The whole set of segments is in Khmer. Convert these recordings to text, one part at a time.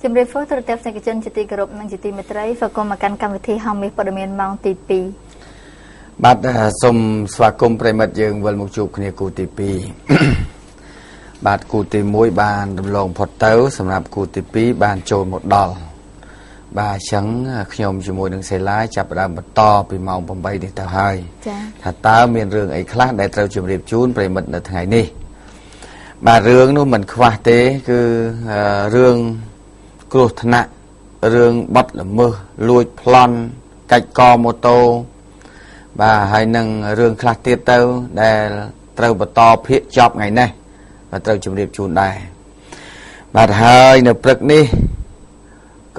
ជំរាបសួរទូរទស្សនិកជនជាទីគោរពនិងជាទីមេត្រីស្វាគមន៍មកកាន់កម្មវិធីហមមាសព័ត៌មានម៉ោងទី 2 បាទសូមស្វាគមន៍ប្រិមិត្តយើងវិលមកជួបគ្នាគូទី 2 បាទគូទី 1 បានរំលងផុតទៅសម្រាប់គូទី 2 បានចូលមកដល់បាទអញ្ចឹងខ្ញុំជាមួយនឹងសេឡាចាប់ផ្ដើមបន្តពីម៉ោង 8 នេះទៅហើយចា៎ថាតើមានរឿងអីខ្លះដែលត្រូវជម្រាបជូនប្រិមិត្តនៅថ្ងៃនេះបាទរឿងនោះមិនខ្វះទេគឺរឿងគ្រោះថ្នាក់រឿងបាត់ល្មើសលួចប្លន់កាច់កម៉ូតូបាទហើយនឹងរឿងខ្លះទៀតទៅដែលត្រូវបន្តភាគចប់ថ្ងៃនេះបាទត្រូវជម្រាបជូនដែរបាទហើយនៅព្រឹកនេះ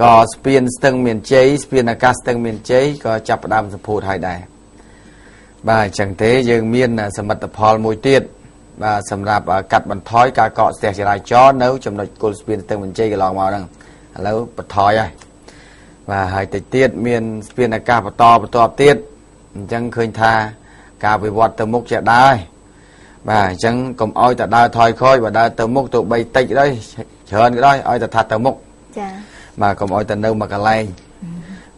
ក៏ស្ពានស្ទឹងមានជ័យស្ពានអាកាសស្ទឹងមានជ័យក៏ចាប់ផ្ដើមសម្ពោធហើយដែរបាទអញ្ចឹងទេយើងមានសមិទ្ធផលមួយទៀតបាទសម្រាប់កាត់បន្ថយការកកស្ទះចរាចរណ៍នៅចំណុចគល់ស្ពានស្ទឹងមានជ័យកន្លងមកហ្នឹងឥឡូវបន្ថយហើយបាទហើយតិចទៀតមានស្ពានអាកាសបន្តទៀតអញ្ចឹងឃើញថាការវិវត្តទៅមុខជាដើរបាទអញ្ចឹងកុំអោយតែដើរថយក្រោយបើដើរទៅមុខទៅបីតិចដែរច្រើនក៏ដោយឲ្យតែថាទៅមុខចា៎បាទកុំអោយតែនៅមួយកន្លែង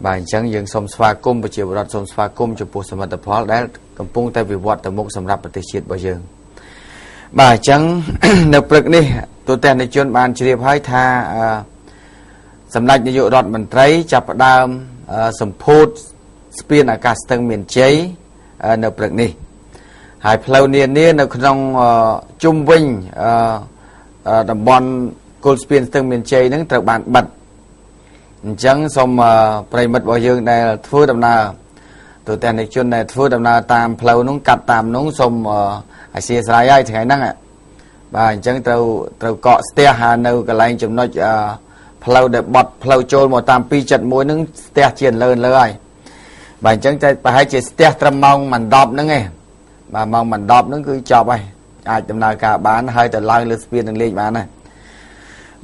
បាទអញ្ចឹងយើងសូមស្វាគមន៍ប្រជាពលរដ្ឋសូមស្វាគមន៍ចំពោះសមិទ្ធផលដែលកំពុងតែវិវត្តទៅមុខសម្រាប់ប្រទេសជាតិរបស់យើងបាទអញ្ចឹងនៅព្រឹកនេះទូទាំងនជនបានជ្រាបហើយថាសម្ដេចនាយករដ្ឋមន្ត្រីចាប់ផ្ដើមសម្ពោធស្ពានអាកាសស្ទឹងមានជ័យនៅព្រឹកនេះហើយផ្លូវនានានៅក្នុងជុំវិញតំបន់គល់ស្ពានស្ទឹងមានជ័យហ្នឹងត្រូវបានបិទអញ្ចឹងសូមប្រិមិត្តរបស់យើងដែលធ្វើដំណើរទូទាំងនជនដែលធ្វើដំណើរតាមផ្លូវនោះកាត់តាមនោះសូមអធិស្ឋានហើយថ្ងៃហ្នឹងបាទអញ្ចឹងត្រូវកកស្ទះនៅកន្លែងចំណុចផ្លូវដែលបត់ផ្លូវចូលមកតាម271ហ្នឹងស្ទះជាលើហើយបាទអញ្ចឹងតែប្រហែលជាស្ទះត្រឹមម៉ោងមិន10ហ្នឹងឯងបាទម៉ោងមិន10ហ្នឹងគឺចប់ហើយអាចដំណើរការបានហើយទៅឡើងលើស្ពាននឹងលេងបានហើយ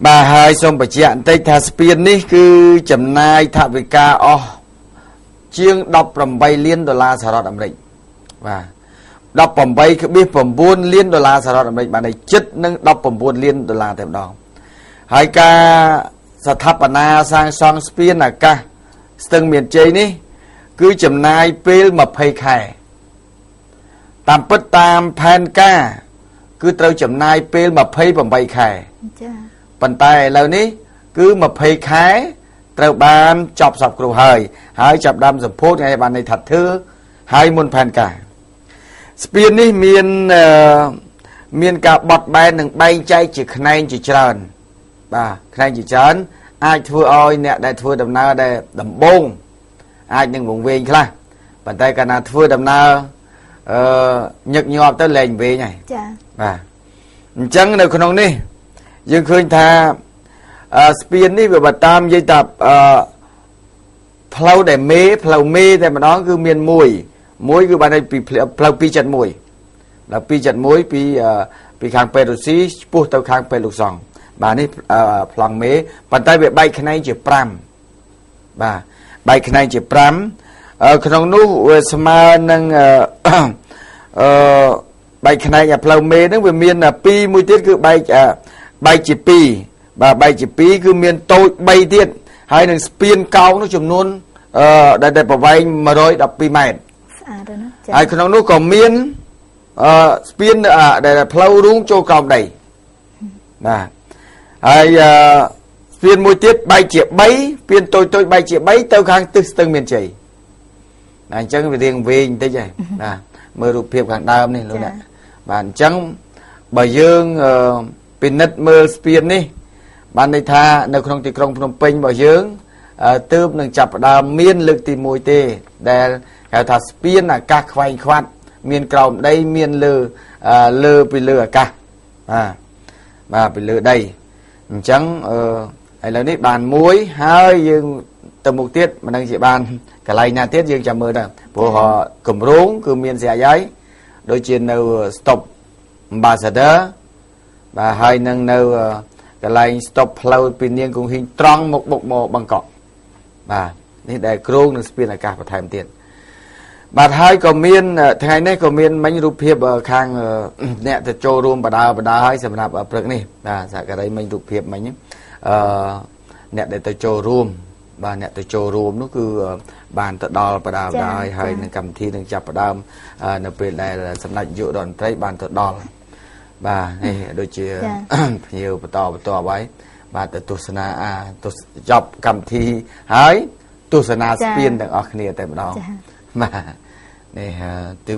បាទហើយសូមបញ្ជាក់បន្តិចថាស្ពាននេះគឺចំណាយថវិកាអស់ជាង18លានដុល្លារសហរដ្ឋអាមេរិកបាទ18.9 លានដុល្លារសហរដ្ឋអាមេរិកបានហើយជិតនឹង19លានដុល្លារតែម្ដងហើយការស្ថាបនាសាងសង់ស្ពានអាកាសស្ទឹងមានជ័យនេះគឺចំណាយពេល20ខែតាមពិតតាមផែនការគឺត្រូវចំណាយពេល28ខែចា៎ប៉ុន្តែឥឡូវនេះគឺ20ខែត្រូវបានចប់សពគ្រប់ហើយចាប់ដើមសម្ពោធថ្ងៃបានន័យថាធ្វើហើយមុនផែនការស្ពាននេះមានការបត់បែននិងបែងចែកជាខ្នែងជាច្រើនបាទខ្នែងជាច្រើនអាចធ្វើឲ្យអ្នកដែលធ្វើដំណើរដែលដំបងអាចនឹងវង្វេងខ្លះប៉ុន្តែកាលណាធ្វើដំណើរញឹកញាប់ទៅលែងវែងហើយចា៎បាទអញ្ចឹងនៅក្នុងនេះយើងឃើញថាស្ពាននេះវាបើតាមនិយាយថាផ្លូវដែលផ្លូវមេតែម្ដងគឺមានមួយគឺបានពីផ្លូវ271ដល់271ពីខាងប៉េរូស៊ីឆ្ពោះទៅខាងប៉េលុកសង់បាទនេះប្លង់មេប៉ុន្តែវាបែកខ្នែងជា5បាទបែកខ្នែងជា5ក្នុងនោះវាស្មើនឹងបែកខ្នែងផ្លូវមេហ្នឹងវាមាន2មួយទៀតគឺបែកជា2បាទបែកជា2គឺមានតូច3ទៀតហើយនឹងស្ពានកោងនោះចំនួនដែលប្រវែង112ម៉ែត្រស្អាតណាស់ហើយក្នុងនោះក៏មានស្ពានដែលផ្លូវរូងចូលក្រោមដីបាទហើយស្ពានមួយទៀតបែកជា3ស្ពានតូចបែកជា3ទៅខាងទិសស្ទឹងមានជ័យអញ្ចឹងវារៀងវែងបន្តិចហើយបាទមើលរូបភាពខាងដើមនេះលោកអ្នកបាទអញ្ចឹងបើយើងពិនិត្យមើលស្ពាននេះបានន័យថានៅក្នុងទីក្រុងភ្នំពេញរបស់យើងទើបនឹងចាប់ផ្ដើមមានលើកទី1ទេដែលហៅថាស្ពានអាកាសខ្វែងខ្វាត់មានក្រោមដីមានលើពីលើអាកាសបាទពីលើដីអញ្ចឹងឥឡូវនេះបានមួយហើយយើងទៅមុខទៀតមិនដឹងជាបានកន្លែងណាទៀតយើងចាំមើលទៅព្រោះគម្រោងគឺមានស្រាប់ហើយដូចជានៅ stop ambassador បាទហើយនឹងនៅកន្លែង stop ផ្លូវពីនាងគង្ហីងត្រង់មកបុកមកបង្កក់បាទនេះដែលគ្រោងនឹងស្ពានអាកាសបន្ថែមទៀតបាទហើយក៏មានថ្ងៃនេះក៏មានមិញរូបភាពខាងអ្នកទៅចូលរួមបដាហើយសម្រាប់ព្រឹកនេះបាទសហការីមិញរូបភាពមិញ អ្នកដែលទៅចូលរួមបាទអ្នកទៅចូលរួមនោះគឺបានទៅដល់បដាបដាហើយនឹងកម្មវិធីនឹងចាប់ផ្ដើមនៅពេលដែលសម្ដេចនាយករដ្ឋមន្ត្រីបានទៅដល់បាទនេះដូចជាភ្ញៀវបន្តហើយបាទទៅទស្សនាចប់កម្មវិធីហើយទស្សនាស្ពានទាំងអស់គ្នាតែម្ដងបាទនេះទិ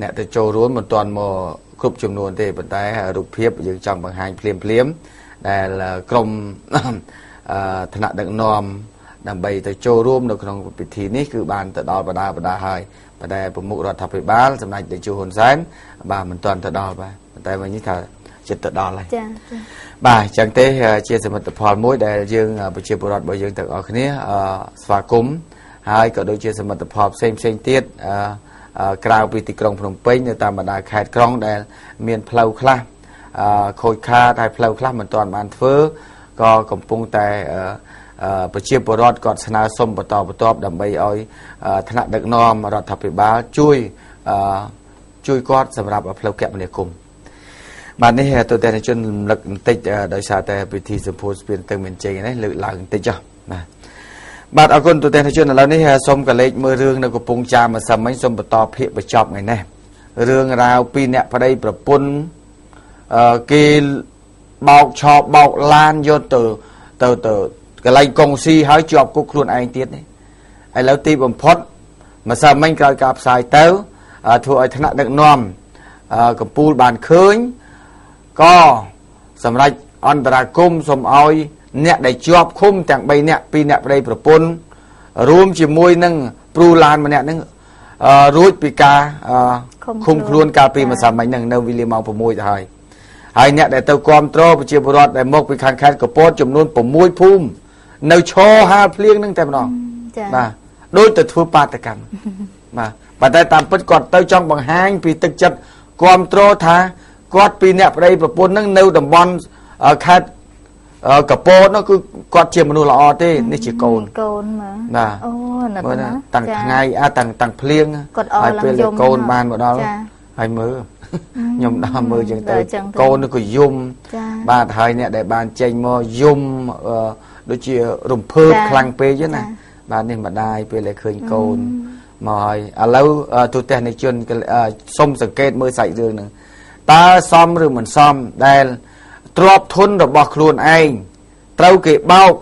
អ្នកទៅចូលរួមមិនទាន់មកគ្រប់ចំនួនទេប៉ុន្តែរូបភាពយើងចង់បង្ហាញភ្លាមដែលក្រុមឋានៈដឹកនាំដើម្បីទៅចូលរួមនៅក្នុងពិធីនេះគឺបានទៅដល់បដាហើយប៉ុន្តែប្រមុខរដ្ឋាភិបាលសម្ដេចតេជោហ៊ុនសែនបាទមិនទាន់ទៅដល់បាទប៉ុន្តែวันนี้ថាចិត្តទៅដល់ហើយចា៎បាទអញ្ចឹងទេជាសមិទ្ធផលមួយដែលយើងប្រជាពលរដ្ឋរបស់យើងទាំងអស់គ្នាស្វាគមន៍ហើយក៏ដូចជាសមិទ្ធផលផ្សេងទៀតក្រៅពីទីក្រុងភ្នំពេញនៅតាមបណ្ដាខេត្តក្រុងដែលមានផ្លូវខ្លះខូចខាតហើយផ្លូវខ្លះមិនទាន់បានធ្វើក៏កំពុងតែប្រជាពលរដ្ឋគាត់ស្នើសុំបន្តដើម្បីឲ្យថ្នាក់ដឹកនាំរដ្ឋាភិបាលជួយគាត់សម្រាប់ផ្លូវគមនាគមន៍បាទនេះទូទាំងជនរំលឹកបន្តិចដោយសារតែពិធីសម្ពោធស្ពានទៅមានជ័យនេះលើកឡើងបន្តិចចុះបាទអរគុណទូទាំងជនឥឡូវនេះសូមកលេចមើលរឿងនៅកំពង់ចាមម្សិលមិញសូមបន្តភាគបញ្ចប់ថ្ងៃនេះរឿងរ៉ាវពីអ្នកប្តីប្រពន្ធគេបោកឆោបបោកឡានយកទៅកន្លែងកុងស៊ីហើយជាប់គុកខ្លួនឯងទៀតនេះឥឡូវទីបំផុតម្សិលមិញក្រោយការផ្សាយទៅធ្វើឲ្យថ្នាក់ដឹកនាំកម្ពុជាបានឃើញក៏សម្រាប់អន្តរាគមន៍សូមឲ្យអ្នកដែលជាប់ឃុំទាំង3នាក់2នាក់ប្តីប្រពន្ធរួមជាមួយនឹងព្រូឡានម្នាក់ហ្នឹងរួចពីការឃុំខ្លួនកាលពីម្សិលមិញហ្នឹងនៅវេលាម៉ោង6ទៅហើយអ្នកដែលទៅគ្រប់គ្រងប្រជាពលរដ្ឋដែលមកពីខាងខេត្តកពតចំនួន6ភូមិនៅឈរហាលភ្លៀងហ្នឹងតែម្ដងបាទដូចទៅធ្វើបាតកម្មបាទប៉ុន្តែតាមពិតគាត់ទៅចង់បង្ហាញពីទឹកចិត្តគ្រប់គ្រងថាគាត់ពីអ្នកប្តីប្រពន្ធហ្នឹងនៅតំបន់ខេត្តកពតនោះគឺគាត់ជាមនុស្សល្អទេនេះជាកូនមកបាទអូណាស់តាំងថ្ងៃតាំងភ្លៀងហើយពេលកូនបានមកដល់ហើយមើលខ្ញុំដល់មើលចឹងទៅកូននោះក៏យំបាទហើយអ្នកដែលបានចេញមកយំដូចជារំភើបខ្លាំងពេកណាបាទនេះម្ដាយពេលដែលឃើញកូនមកហើយឥឡូវទូទាំងនៃជនសុំសង្កេតមើលសាច់រឿងហ្នឹងតើសមឬមិនសមដែលទ្របធនរបស់ខ្លួនឯងត្រូវគេបោក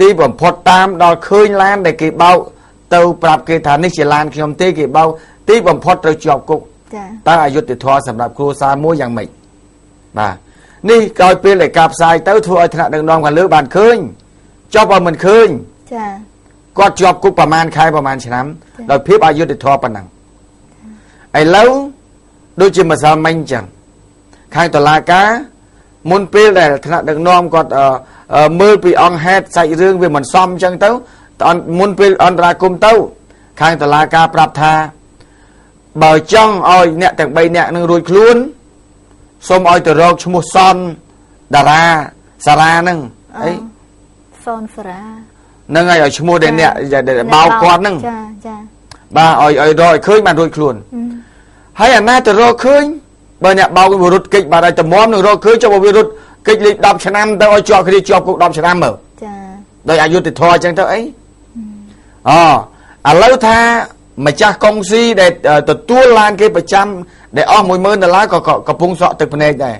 ទីបំផុតតាមដល់ឃើញឡានដែលគេបោកទៅប្រាប់គេថានេះជាឡានខ្ញុំទេគេបោកទីបំផុតត្រូវជាប់គុកតើអយុត្តិធម៌សម្រាប់គ្រួសារមួយយ៉ាងម៉េចបាទនេះក្រោយពេលដែលការផ្សាយទៅធ្វើឲ្យថ្នាក់ដឹកនាំខាងលើបានឃើញចុះបើមិនឃើញចាគាត់ជាប់គុកប្រហែលខែប្រហែលឆ្នាំដោយភាពអយុត្តិធម៌ប៉ុណ្ណឹងឥឡូវដូចជាម្សិលមិញអញ្ចឹងខាងតុលាការមុនពេលដែលថ្នាក់ដឹកនាំគាត់មើលពីអង្គហេតុសាច់រឿងវាមិនសមអញ្ចឹងទៅមុនពេលអន្តរាគមន៍ទៅខាងតុលាការប្រាប់ថាបើចង់ឲ្យអ្នកទាំង3នាក់នឹងរួចខ្លួនសូមឲ្យទៅរកឈ្មោះសនតារាសារ៉ាហ្នឹងអីសនសារ៉ាហ្នឹងហើយឲ្យឈ្មោះដែលអ្នកបោកគាត់ហ្នឹងចាបាទឲ្យរកឲ្យឃើញបានរួចខ្លួនហើយអាណាទៅរកឃើញបើអ្នកបោកវារត់កិច្ចបាទឲ្យតម្រាំនឹងរកឃើញចុះបើវារត់កិច្ចលេខ10ឆ្នាំទៅឲ្យជាប់គ្នាជាប់គុក10ឆ្នាំមើលចាដោយអយុត្តិធម៌អញ្ចឹងទៅអីឥឡូវថាម្ចាស់កុងស៊ីដែលទទួលឡានគេប្រចាំដែលអស់$10000ក៏កំពុងសក់ទឹកភ្នែកដែរ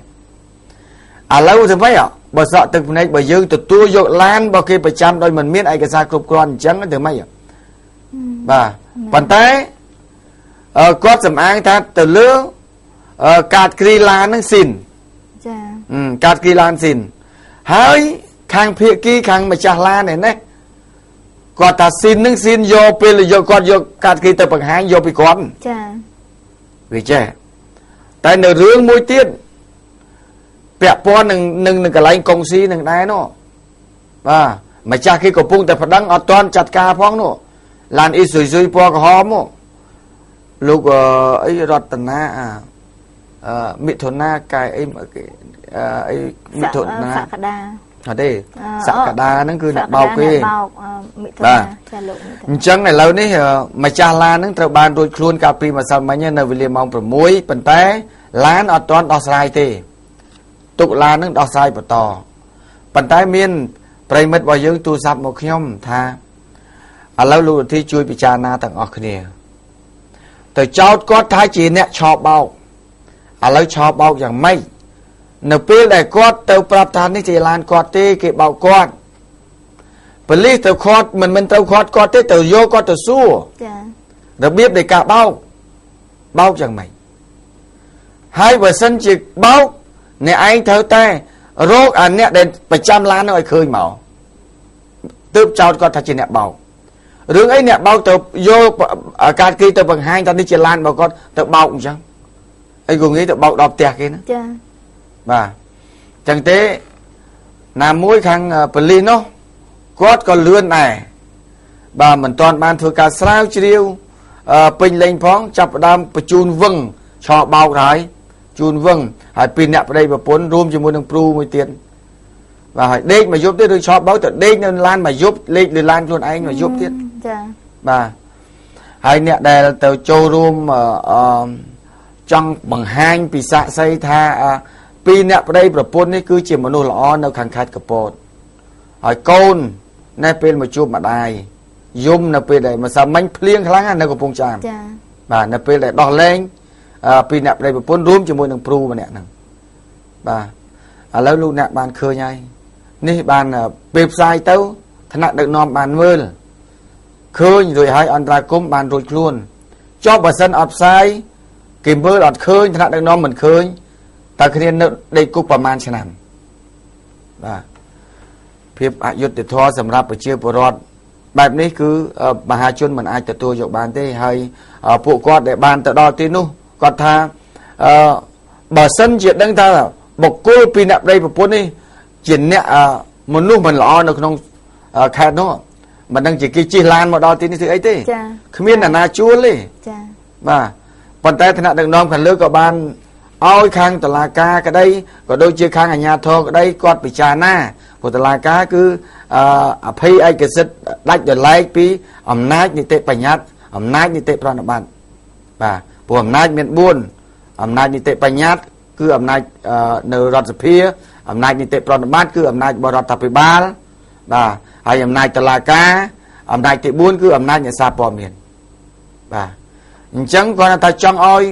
ឥឡូវធ្វើម៉េចបើសក់ទឹកភ្នែកបើយើងទទួលយកឡានរបស់គេប្រចាំដោយមិនមានឯកសារគ្រប់គ្រាន់អញ្ចឹងធ្វើម៉េចបាទប៉ុន្តែគាត់សំអាងថាទៅលើកាតគ្រីឡានហ្នឹងស៊ីនចាកាតគ្រីឡានស៊ីនហើយខាងភាគីខាងម្ចាស់ឡាននេះគាត់ថាស៊ីននឹងស៊ីនយកពេលយកគាត់យកកាតគ្រីទៅបង្ហាញយកពីគាត់ចាវាចេះតែនៅរឿងមួយទៀតពាក់ព័ន្ធនឹងកន្លែងកុងស៊ីនឹងដែរនោះបាទម្ចាស់គេកំពុងតែប្តឹងអត់ទាន់ចាត់ការផងនោះឡានអ៊ីស៊ូស៊ូពណ៌ក្រហមមកលោកអីរតនាមិថុនាកាយអីមិថុនាសក្តាអត់ទេសក្តាហ្នឹងគឺអ្នកបោកគេមិថុនាចាលោកអញ្ចឹងឥឡូវនេះម្ចាស់ឡានហ្នឹងត្រូវបានរួចខ្លួនកាលពីម្សិលមិញនៅវេលាម៉ោង6ប៉ុន្តែឡានអត់ទាន់ដោះស្រាយទេទុកឡានហ្នឹងដោះស្រាយបន្តប៉ុន្តែមាន ប្រិមិត្តរបស់យើងទូរស័ព្ទមកខ្ញុំថាឥឡូវលោកឧទ្ធីជួយពិចារណាទាំងអស់គ្នាទៅចោទគាត់ថាជាអ្នកឆបោកឥឡូវឆបោកយ៉ាងម៉េចនៅពេលដែលគាត់ទៅប្រាប់ថានេះជាឡានគាត់ទេគេបោកគាត់ប៉ូលីសទៅខាត់មិនត្រូវខាត់គាត់ទេទៅយកគាត់ទៅសួរចារបៀបនៃការបោកយ៉ាងម៉េចហើយបើសិនជាបោកអ្នកឯងត្រូវតែរកអាអ្នកដែលប្រចាំឡាននោះឲ្យឃើញមកទើបចោទគាត់ថាជាអ្នកបោករឿងអីអ្នកបោកទៅយកការគេទៅបង្ហាញថានេះជាឡានរបស់គាត់ទៅបោកអញ្ចឹងអីក៏ងាយទៅបោកដល់ផ្ទះគេណាចាបាទអញ្ចឹងទេណាមួយខាងប៉ូលីសនោះគាត់ក៏លឿនដែរបាទមិនទាន់បានធ្វើការស្រាវជ្រាវពេញលេញផងចាប់ផ្ដើមបញ្ជូនវឹងឆោបោកហើយជូនវឹងហើយពីអ្នកប្តីប្រពន្ធរួមជាមួយនឹងព្រូមួយទៀតបាទហើយដេកមកយប់ទៀតឬឆោបោកទៅដេកនៅឡានមកយប់លេខលើឡានខ្លួនឯងមកយប់ទៀតចាបាទហើយអ្នកដែលទៅចូលរួមចង់បង្ហាញពីសាក្សីថាពីអ្នកប្តីប្រពន្ធនេះគឺជាមនុស្សល្អនៅខាងខេត្តកពតហើយកូននៅពេលមកជួបម្ដាយយំនៅពេលដែលម្សិលមិញភ្លៀងខ្លាំងនៅកំពង់ចាមចាបាទនៅពេលដែលដោះលែងពីអ្នកប្តីប្រពន្ធរួមជាមួយនឹងព្រូម្នាក់ហ្នឹងបាទឥឡូវលោកអ្នកបានឃើញហើយនេះបានពេលផ្សាយទៅថ្នាក់ដឹកនាំបានមើលឃើញរួចហើយអន្តរាគមន៍បានរួចខ្លួនចុះបើសិនអត់ផ្សាយគេមើលអត់ឃើញថ្នាក់ដឹកនាំមិនឃើញតើគ្នានៅដេកគុកប្រហែលឆ្នាំបាទភាពអយុត្តិធម៌សម្រាប់ប្រជាពលរដ្ឋបែបនេះគឺមហាជនមិនអាចទទួលយកបានទេហើយពួកគាត់ដែលបានទៅដល់ទីនោះគាត់ថាបើសិនជាដឹងថាបុគ្គលពីអ្នកប្តីប្រពន្ធនេះជាអ្នកមនុស្សមិនល្អនៅក្នុងខេត្តនោះមិនដឹងជាគេជិះឡានមកដល់ទីនេះធ្វើអីទេចាគ្មានអ្នកណាជួលទេចាបាទប៉ុន្តែថ្នាក់ដឹកនាំខាងលើក៏បានឲ្យខាងតុលាការក្តីក៏ដូចជាខាងអាជ្ញាធរក្តីគាត់ពិចារណាព្រោះតុលាការគឺអភ័យឯកសិទ្ធិដាច់ដោយឡែកពីអំណាចនីតិបញ្ញត្តិអំណាចនីតិប្រណិប័តបាទព្រោះអំណាចមាន4អំណាចនីតិបញ្ញត្តិគឺអំណាចនៅរដ្ឋសភាអំណាចនីតិប្រណិប័តគឺអំណាចបរដ្ឋាភិបាលបាទហើយអំណាចតុលាការអំណាចទី4គឺអំណាចអ្នកសារព័ត៌មានបាទអញ្ចឹងគាត់ថាចង់ឲ្យ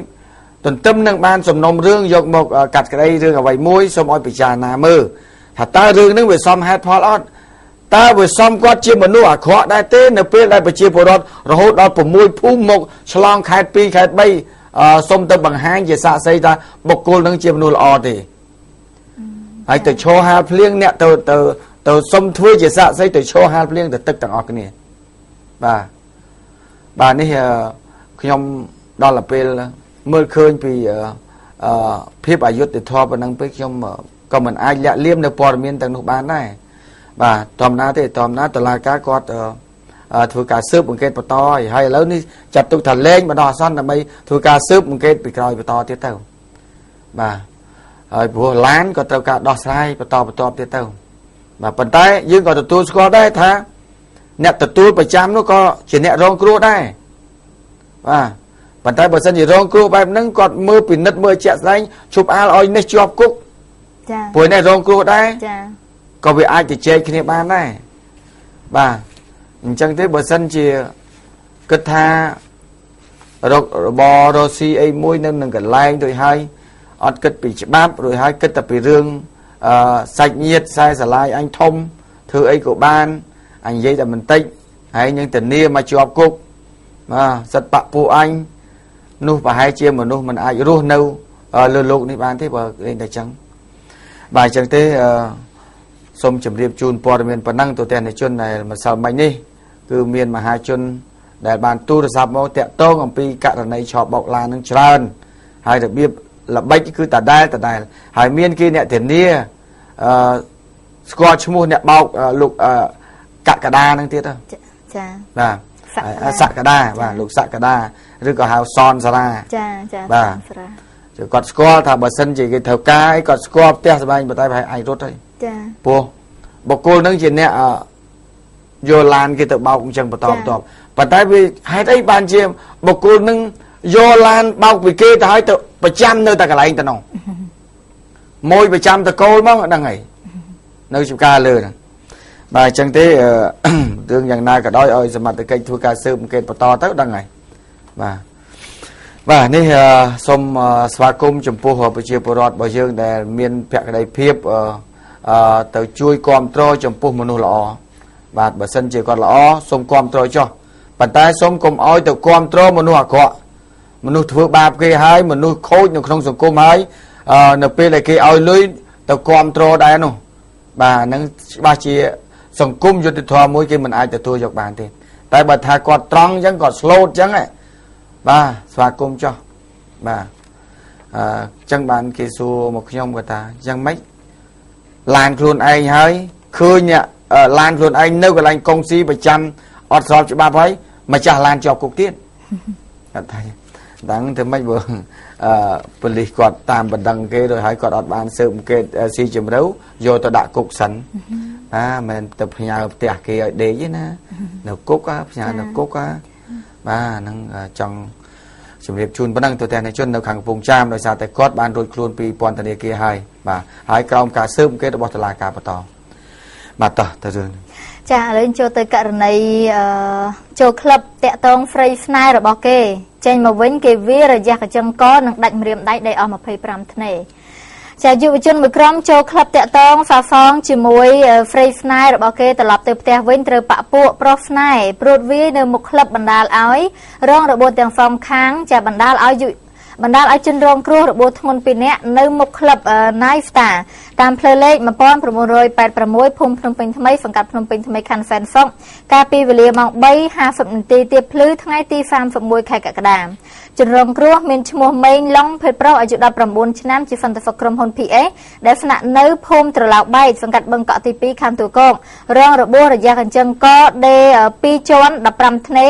ទន្ទឹមនឹងបានសំណុំរឿងយកមកកាត់ក្តីរឿងអ្វីមួយសូមឲ្យពិចារណាមើលថាតើរឿងនឹងវាសមហេតុផលអត់តើវាសមគាត់ជាមនុស្សអាក្រក់ដែរទេនៅពេលដែលប្រជាពលរដ្ឋរហូតដល់6ភូមិមកឆ្លងខេត្ត2ខេត្ត3សូមទៅបង្ហាញជាសាក្សីថាបុគ្គលនឹងជាមនុស្សល្អទេហើយទៅឈរហាលភ្លៀងអ្នកទៅសុំធ្វើជាសាក្សីទៅឈរហាលភ្លៀងទៅទឹកទាំងអស់គ្នាបាទនេះខ្ញុំដល់ពេលមើលឃើញពីភាពអយុត្តិធម៌ប៉ុណ្ណឹងពេកខ្ញុំក៏មិនអាចលាក់លៀមនៅព័ត៌មានទាំងនោះបានដែរបាទធម្មតាទេធម្មតាតុលាការគាត់ធ្វើការស៊ើបអង្កេតបន្តហើយឥឡូវនេះចាត់ទុកថាលែងបណ្ដោះអាសន្នដើម្បីធ្វើការស៊ើបអង្កេតពីក្រោយបន្តទៀតទៅបាទហើយព្រោះឡានក៏ត្រូវការដោះស្រាយបន្តទៀតទៅបាទប៉ុន្តែយើងក៏ទទួលស្គាល់ដែរថាអ្នកទទួលប្រចាំនោះក៏ជាអ្នករងគ្រោះដែរបាទប៉ុន្តែបើសិនជារងគ្រោះបែបហ្នឹងគាត់មើលពិនិត្យមើលជាក់ស្ដែងជប់អាលឲ្យនេះជាប់គុកចាព្រោះនេះរងគ្រោះដែរចាក៏វាអាចទៅជែកគ្នាបានដែរបាទអញ្ចឹងទេបើសិនជាគិតថារបររស៊ីអីមួយនៅនឹងកន្លែងដូចហើយអត់គិតពីច្បាប់រួចហើយគិតតែពីរឿងសាច់ញាតិខ្សែស្រឡាយអញធំធ្វើអីក៏បានអញនិយាយតែបន្តិចហើយនឹងធានាមកជាប់គុកសិតបពពួកអញនោះប្រហែលជាមនុស្សមិនអាចរស់នៅលើโลกនេះបានទេបើលេងតែចឹងបាទអញ្ចឹងទេសូមជម្រាបជូនព័ត៌មានប៉ុណ្ណឹងទៅទស្សនិកជនដែលម្សិលមិញនេះគឺមានមហាជនដែលបានទូរស័ព្ទមកតាក់ទងអំពីករណីឆបោកឡាននឹងច្រើនហើយរបៀបល្បិចគឺដដែលហើយមានគេអ្នកធានាស្គាល់ឈ្មោះអ្នកបោកលោកកកដានឹងទៀតចាបាទសក្តាបាទលោកសក្តាឬក៏ហៅសនសារាចាបាទគាត់ស្គាល់ថាបើសិនជាគេត្រូវការអីគាត់ស្គាល់ផ្ទះសម្បែងប៉ុន្តែប្រហែលអាចរត់ហើយចាព្រោះបុគ្គលនឹងជាអ្នកយកឡានគេទៅបោកអញ្ចឹងបន្តប៉ុន្តែវាហេតុអីបានជាបុគ្គលនឹងយកឡានបោកពីគេទៅឲ្យទៅប្រចាំនៅតែកន្លែងទៅនោះមួយប្រចាំតកូលមកអត់ដឹងអីនៅចំការលើហ្នឹង Bà chẳng thế tươngយ៉ាងណាក៏ដោយឲ្យសមត្ថកិច្ចធ្វើការស៊ើបអង្កេតបន្តទៅដឹងហើយបាទនេះសូមស្វាគមន៍ចំពោះប្រជាពលរដ្ឋរបស់យើងដែលមានភក្ដីភាពទៅជួយគ្រប់គ្រងចំពោះមនុស្សល្អបាទបើសិនជាគាត់ល្អសូមគ្រប់គ្រងចុះប៉ុន្តែសូមកុំឲ្យទៅគ្រប់គ្រងមនុស្សអាក្រក់មនុស្សធ្វើបាបគេហើយមនុស្សខូចនៅក្នុងសង្គមហើយនៅពេលដែលគេឲ្យលុយទៅគ្រប់គ្រងដែរនោះបាទហ្នឹងច្បាស់ជាសង្គមយុត្តិធម៌មួយគេមិនអាចទទួលយកបានទេតែបើថាគាត់ត្រង់អញ្ចឹងគាត់ស្លូតអញ្ចឹងបាទស្វាគមន៍ចុះបាទអញ្ចឹងបានគេសួរមកខ្ញុំគាត់ថាអញ្ចឹងម៉េចឡានខ្លួនឯងហើយឃើញឡានខ្លួនឯងនៅកន្លែងកុងស៊ីប្រចាំអត់ស្របច្បាប់ហើយម្ចាស់ឡានជាប់គុកទៀតគាត់ថាដឹងទៅម៉េចបើប៉ូលីសគាត់តាមបណ្ដឹងគេrồiហើយគាត់អត់បានស៊ើបអង្កេតស៊ីជម្រៅយកទៅដាក់គុកសិនមិនទៅផ្ញើផ្ទះគេឲ្យដេកទេណានៅគុកផ្ញើនៅគុកបាទហ្នឹងចង់ជំរាបជូនប៉ុណ្ណឹងទៅតែអ្នកជននៅខាងកំពង់ចាមដោយសារតែគាត់បានរួចខ្លួនពីពន្ធនាគារហើយបាទហើយក្រោមការស៊ើបអង្កេតរបស់តុលាការបន្តបាទតោះទៅរឿងចាឥឡូវចូលទៅករណីចូលក្លឹបតាក់តងហ្វ្រេស្នៃរបស់គេចេញមកវិញគេវារយៈកញ្ចឹងកនិងដាច់ម្រាមដៃដីអស់25ធ្នេចាយុវជនមួយក្រុមចូលក្លឹបតាក់តងហ្វាហ្វងជាមួយហ្វ្រេស្នៃរបស់គេត្រឡប់ទៅផ្ទះវិញត្រូវបាក់ពួកប្រុសស្នៃព្រួតវានៅមុខក្លឹបបណ្ដាលឲ្យរងរបួសទាំងសងខាងចាបណ្ដាលឲ្យជនរងគ្រោះរបួសធ្ងន់2នាក់នៅមុខក្លឹប Night Star តាមផ្លូវលេខ1986ភូមិភ្នំពេញថ្មីសង្កាត់ភ្នំពេញថ្មីខណ្ឌសែនសុខកាលពីវេលាម៉ោង 3:50 នាទីទៀបភ្លឺថ្ងៃទី31ខែកក្កដាជនរងគ្រោះមានឈ្មោះម៉េងឡុងភេទប្រុសអាយុ19ឆ្នាំជាសន្តិសុខក្រុមហ៊ុន PS ដែលស្នាក់នៅភូមិត្រឡោកបែកសង្កាត់បឹងកក់ទី2ខណ្ឌទួលគោករងរបួសរយៈកញ្ចឹងកដេ2ជាន់15ធ្នេ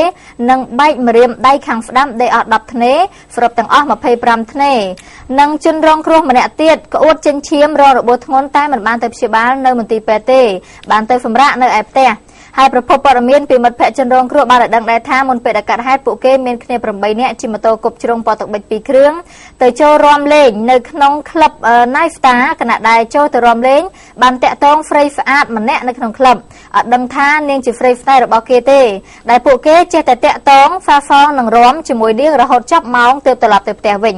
និងបែកម្រាមដៃខាងស្ដាំដេអស់10ធ្នេសរុបទាំងអស់25ធ្នេនិងជនរងគ្រោះម្នាក់ទៀតក្អួតចិញ្ចៀមរងរបួសធ្ងន់តែមិនបានទៅព្យាបាលនៅមន្ទីរពេទ្យទេបានទៅសម្រាកនៅឯផ្ទះហើយប្រភពព័ត៌មានពីមិត្តភ័ក្តិជនរងគ្រោះបានដឹងដែរថាមុនពេលដែលកាត់ហេតុពួកគេមានគ្នា8នាក់ជិះម៉ូតូគប់ជ្រុងពណ៌ទឹកប៊ិច2គ្រឿងទៅចូលរាំលេងនៅក្នុងក្លឹប Night Star គណៈដែលចូលទៅរាំលេងបានតាក់ទងហ្វ្រេស្អាតម្នាក់នៅក្នុងក្លឹបអត់ដឹងថានាងជាហ្វ្រេស្នៃរបស់គេទេដែលពួកគេចេះតែតាក់ទងហ្វាហ្វងនឹងរាំជាមួយនាងរហូតចប់ម៉ោងទើបត្រឡប់ទៅផ្ទះវិញ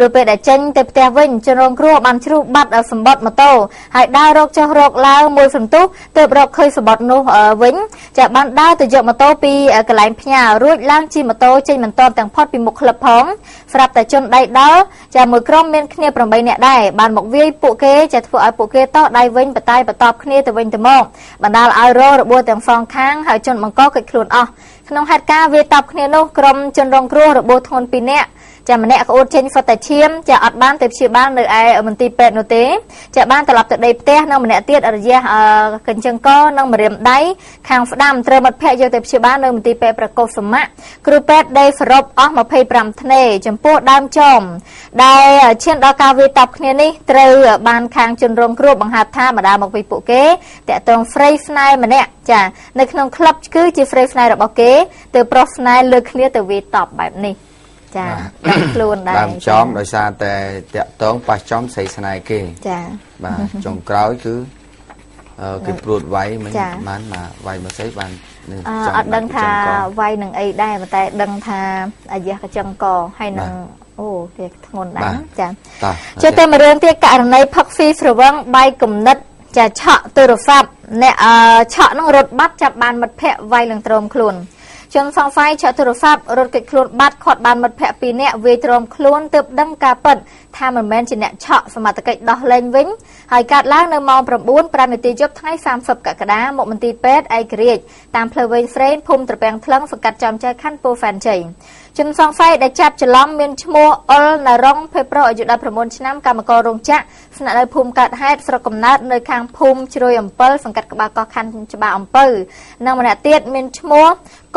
លុះពេលដែលចេញទៅផ្ទះវិញជនរងគ្រោះបានជ្រុះបាត់សម្បត្តិម៉ូតូហើយដើររកចុះរកឡើងមួយសន្ទុះទើបរកឃើញសម្បត្តិនោះវិញចាបានដើរទៅយកម៉ូតូពីកន្លែងផ្ញើរួចឡើងជិះម៉ូតូចេញបន្តទាំងផុតពីមុខក្លឹបផងស្រាប់តែជនដៃដល់ចាមួយក្រុមមានគ្នា8នាក់ដែរបានមកវាយពួកគេចាធ្វើឲ្យពួកគេតោះដៃវិញបតាយបន្ទាប់គ្នាទៅវិញទៅមកបណ្ដាលឲ្យរងរបួសទាំងសងខាងហើយជនបង្កកិច្ចខ្លួនអស់ក្នុងហេតុការណ៍វាយតប់គ្នានោះក្រុមជនរងគ្រោះរបួសធ្ងន់2នាក់ចាម្នាក់ក្អួតចេញផុតតែឈាមចាអត់បានទៅព្យាបាលនៅឯមន្ទីរពេទ្យនោះទេចាបានត្រឡប់ទៅដីផ្ទះនៅម្នាក់ទៀតរយៈកញ្ចឹងកនិងម្រាមដៃខាងស្ដាំត្រូវមិត្តភ័ក្តិយកទៅព្យាបាលនៅមន្ទីរពេទ្យប្រកុសសមៈគ្រូពេទ្យដេសរុបអស់25ធ្នេចំពោះដើមចោមដែលឈានដល់ការវាយតប់គ្នានេះត្រូវបានខាងជនរងគ្រោះបង្ហាត់ថាម្ដាមកពីពួកគេតាក់ទងហ្វ្រេស្នៃម្នាក់ចានៅក្នុងក្លឹបគឺជាហ្វ្រេស្នៃរបស់គេទៅប្រុសស្នៃលើគ្នាទៅវាយតប់បែបនេះចាដាក់ខ្លួនដែរដើមចំដោយសារតែតាក់តងប៉ះចំស្រីស្នេហ៍គេចាបាទចុងក្រោយគឺគេព្រួតវាយមិនបានមកវាយមកស្អីបានអត់ដឹងថាវាយនឹងអីដែរប៉ុន្តែដឹងថាអាយះកញ្ចឹងកហើយនឹងអូវាធ្ងន់ដែរចាជិះទៅមួយរឿងទៀតករណីផឹកស៊ីស្រវឹងបាយគំនិតចាឆក់ទូរស័ព្ទអ្នកឆក់នឹងរត់បាត់ចាប់បានមិត្តភ័ក្តិវាយនឹងទ្រាំខ្លួនជនសង្ស័យឆក់ទូរស័ព្ទរត់គេចខ្លួនបាត់ខាត់បានមិត្តភ័ក្តិ2នាក់វាយទ្រាំខ្លួនទើបដឹងការពិតថាមិនមែនជាអ្នកឆក់សមត្ថកិច្ចដោះលែងវិញហើយកាត់ឡើងនៅម៉ោង 9:05 នាទីយប់ថ្ងៃ30កក្កដាមកមន្ទីរពេទ្យឯករាជ្យតាមផ្លូវវែងស្រេនភូមិត្រពាំងថ្លឹងសង្កាត់ចំចៅខណ្ឌពោធិ៍សែនជ័យជនសង្ស័យដែលចាប់ច្រឡំមានឈ្មោះអុលណារុងភេទប្រុសអាយុ19ឆ្នាំកម្មកររោងចក្រស្នាក់នៅភូមិកើតហេតុស្រុកកំណើតនៅខាងភូមិជ្រោយអំពិលសង្កាត់ក្បាលកោះខណ្ឌច្បារអំពៅនិងម្នាក់ទៀតមានឈ្មោះ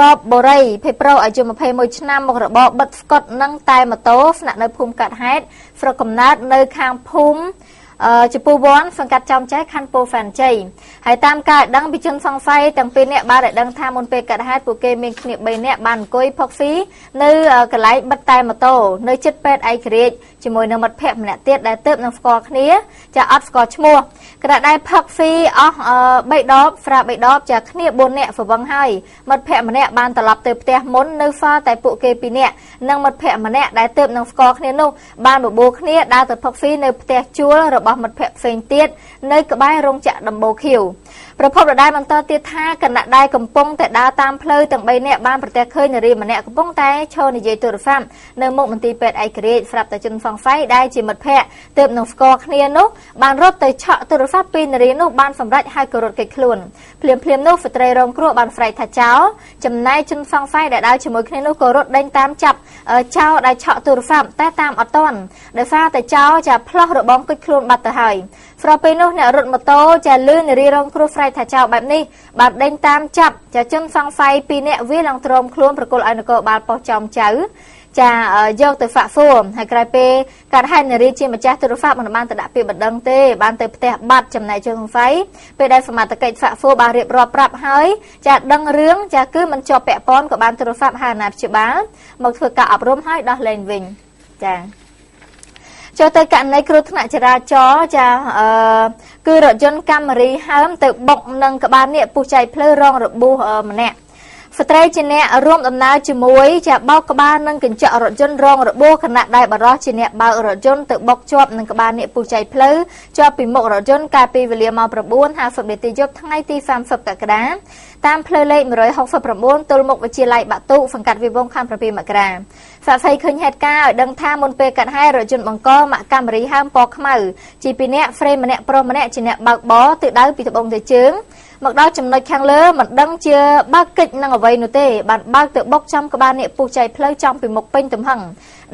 កបបូរីភេទប្រុសអាយុ21ឆ្នាំមុខរបរបិទស្កុតនិងតែម៉ូតូស្នាក់នៅភូមិកើតហេតុស្រុកកំណើតនៅខាងភូមិចំពោះវ័នសង្កាត់ចំចៃខណ្ឌពោធិ៍សែនជ័យហើយតាមការដឹងពីជនសង្ស័យទាំងពីរនាក់បានដឹងថាមុនពេលកាត់ហេតុពួកគេមានគ្នា3នាក់បានអង្គុយផឹកស៊ីនៅកន្លែងបិទតែម៉ូតូនៅជិតពេទ្យឯករាជ្យ ជាមួយនឹងមិត្តភ័ក្តិម្នាក់ទៀតដែលទើបនឹងស្គាល់គ្នាចាអត់ស្គាល់ឈ្មោះគណៈដែលផឹកហ្វីអស់3 ដបស្រា3 ដបចាគ្នា4នាក់ស្វឹងហើយមិត្តភ័ក្តិម្នាក់បានត្រឡប់ទៅផ្ទះមុននៅហ្វាតែពួកគេ2នាក់និងមិត្តភ័ក្តិម្នាក់ដែលទើបនឹងស្គាល់គ្នានោះបានបបួលគ្នាដើរទៅផឹកហ្វីនៅផ្ទះជួលរបស់មិត្តភ័ក្តិផ្សេងទៀតនៅក្បែររោងចក្រដំបូលខៀវប្រពន្ធដដែលបន្តទៀតថាគណៈដែលកំពុងតែដើរតាមផ្លូវទាំង3នាក់បានប្រទះឃើញនារីម្នាក់កំពុងតែឈរនិយាយទូរស័ព្ទនៅមុខមន្ទីរពេទ្យឯករាជ្យស្រាប់តែជនសង្ស័យដែលជាមិត្តភ័ក្តិទើបនឹងស្គាល់គ្នានោះបានរត់ទៅឆក់ទូរស័ព្ទពីនារីនោះបានសម្រេចហើយក៏រត់គេចខ្លួនភ្លាមនោះស្ត្រីរងគ្រោះបានស្រែកថាចោលចំណែកជនសង្ស័យដែលដើរជាមួយគ្នានោះក៏រត់ដេញតាមចាប់ចោលដែលឆក់ទូរស័ព្ទតែតាមអត់ទាន់ដោយសារតែចោលចាផ្លោះរបងគេចខ្លួនបាត់ទៅហើយស្របពេលនោះអ្នករត់ម៉ូតូចាលឿននារីរងគ្រោះស្រែកថាចោលបែបនេះបានដេញតាមចាប់ចាជនសង្ស័យ2នាក់វាឡើងទ្រាំខ្លួនប្រគល់ឲ្យនគរបាលប៉ុស្តិ៍ចោមចៅចាយកទៅហ្វាក់ហ្វូមហើយក្រោយពេលកាត់ហេតុនារីជាម្ចាស់ទូរស័ព្ទមិនបានទៅដាក់ពាក្យបណ្ដឹងទេបានទៅផ្ទះបាត់ចំណែកជនសង្ស័យពេលដែលសមត្ថកិច្ចហ្វាក់ហ្វូបានរៀបរាប់ប្រាប់ហើយចាដឹងរឿងចាគឺមិនជាប់ពាក់ព័ន្ធក៏បានទូរស័ព្ទហៅអាណាព្យាបាលមកធ្វើការអប់រំហើយដោះលែងវិញចាចូលទៅករណីគ្រោះថ្នាក់ចរាចរណ៍ចាគឺរថយន្តកាមេរីហើមទៅបុកនឹងក្បាលនាគពុះចែកផ្លូវរងរបួសម្នាក់ស្ត្រីជាអ្នករួមដំណើរជាមួយចាបោកក្បាលនឹងកញ្ចក់រថយន្តរងរបួសខណៈដែលបរិះជាអ្នកបើករថយន្តទៅបុកជាប់នឹងក្បាលនាគពុះចែកផ្លូវជាប់ពីមុខរថយន្តកាលពីវេលាម៉ោង 9:50 នាទីយប់ថ្ងៃទី30 កក្កដាតាមផ្លូវលេខ 169 ទល់មុខវិទ្យាល័យបាក់ទូសង្កាត់វាលវង្សខណ្ឌ 7 មករាសាក់សីឃើញហេតុការណ៍ឲ្យដឹងថាមុនពេលកាត់ហេតុរថយន្តបង្កម៉ាកកាមេរីហើមពណ៌ខ្មៅជាពីរនាក់ហ្វ្រេមម្នាក់ប្រុសម្នាក់ជាអ្នកបើកបរទិដៅពីត្បូងទៅជើងមកដល់ចំណុចខាងលើមិនដឹងជាបើកកិច្ចនឹងអ្វីនោះទេបានបើកទៅបុកចំក្បាលនាគពុះចែកផ្លូវចំពីមុខពេញទំហឹង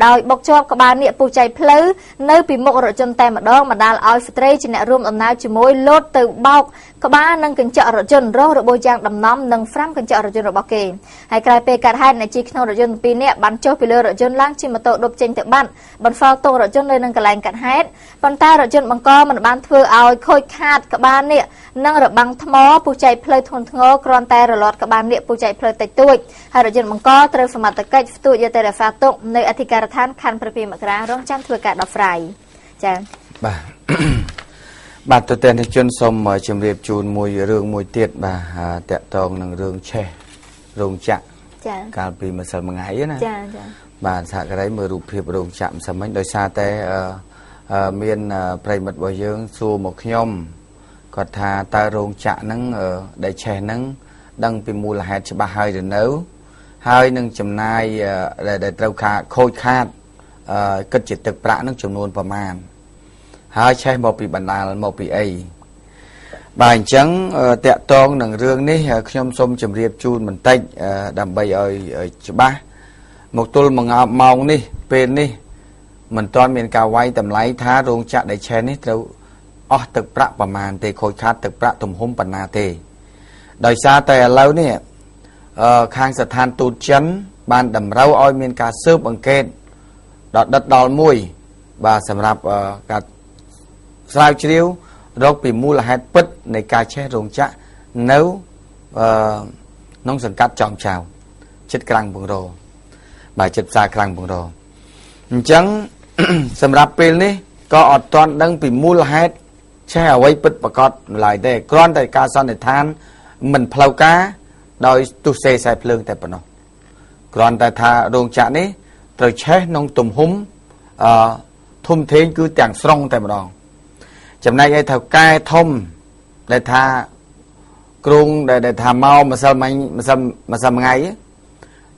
ដោយបុកជាប់ក្បាលនាគពុះចែកផ្លូវនៅពីមុខរថយន្តតែម្ដងបណ្ដាលឲ្យស្ត្រីជាអ្នករួមដំណើរជាមួយលោតទៅបោកក្បាលនឹងកញ្ចក់រថយន្តរងរបួសយ៉ាងដំណំនិងហ្វ្រាំកញ្ចក់រថយន្តរបស់គេហើយក្រោយពេលកាត់ហេតុអ្នកជិះក្នុងរថយន្ត2នាក់បានចុះពីលើរថយន្តឡើងជិះម៉ូតូដប់ចេញទៅបាត់បន្សល់ទុករថយន្តនៅនឹងកន្លែងកាត់ហេតុប៉ុន្តែរថយន្តបង្កមិនបានធ្វើឲ្យខូចខាតក្បាលនាគនិងរបាំងថ្មពុះចែកផ្លូវធ្ងន់ធ្ងរគ្រាន់តែរលត់ក្បាលនាគពុះចែកផ្លូវតិចតួចហើយរថយន្តបង្កត្រូវសមត្ថកិច្ចផ្ទួចយកទៅរក្សាទុកនៅអធិការដ្ឋានខណ្ឌ 7 មករារងចាំធ្វើការដោះស្រាយចា៎បាទទស្សនិកជនសូមជម្រាបជូនមួយរឿងមួយទៀតបាទតកតងនឹងរឿងឆេះរោងចក្រចា៎កាលពីម្សិលមួយថ្ងៃណាចា៎បាទសហការីមើលរូបភាពរោងចក្រមិនមិញដោយសារតែមានប្រិមិត្តរបស់យើងសួរមកខ្ញុំគាត់ថាតើរោងចក្រហ្នឹងដែលឆេះហ្នឹងដឹងពីមូលហេតុច្បាស់ហើយឬនៅហើយនឹងចំណាយដែលត្រូវខូចខាតគិតជាទឹកប្រាក់នឹងចំនួនប្រមាណហើយឆេះមកពីបណ្ដាលមកពីអីបាទអញ្ចឹងតកតងនឹងរឿងនេះខ្ញុំសូមជម្រាបជូនបន្តិចដើម្បីឲ្យច្បាស់មកទល់មួយម៉ោងនេះពេលនេះមិនទាន់មានការវាយតម្លៃថារោងចក្រដែលឆេះនេះត្រូវអស់ទឹកប្រាក់ប្រមាណទេខូចខាតទឹកប្រាក់ទំហំប៉ុណ្ណាទេដោយសារតែឥឡូវនេះខាងស្ថានទូតចិនបានតម្រូវឲ្យមានការស៊ើបអង្កេតដល់ដិតដល់មួយបាទសម្រាប់ការស្រាវជ្រាវរកពីមូលហេតុពិតនៃការឆេះរោងចក្រនៅក្នុងសង្កាត់ចំចៅចិត្តក្រាំងពងរបាទចិត្តផ្សារក្រាំងពងរអញ្ចឹងសម្រាប់ពេលនេះក៏អត់ទាន់ដឹងពីមូលហេតុឆេះអ្វីពិតប្រាកដឡើយទេគ្រាន់តែការសន្និដ្ឋានមិនផ្លូវការដោយទុសេខ្សែភ្លើងតែប៉ុណ្ណោះគ្រាន់តែថារោងចក្រនេះត្រូវឆេះក្នុងទំហំធំធេងគឺទាំងស្រុងតែម្ដងចំណែកឯថៅកែធំដែលថាគ្រូងដែលថាមកម្សិលមិញម្សិលថ្ងៃ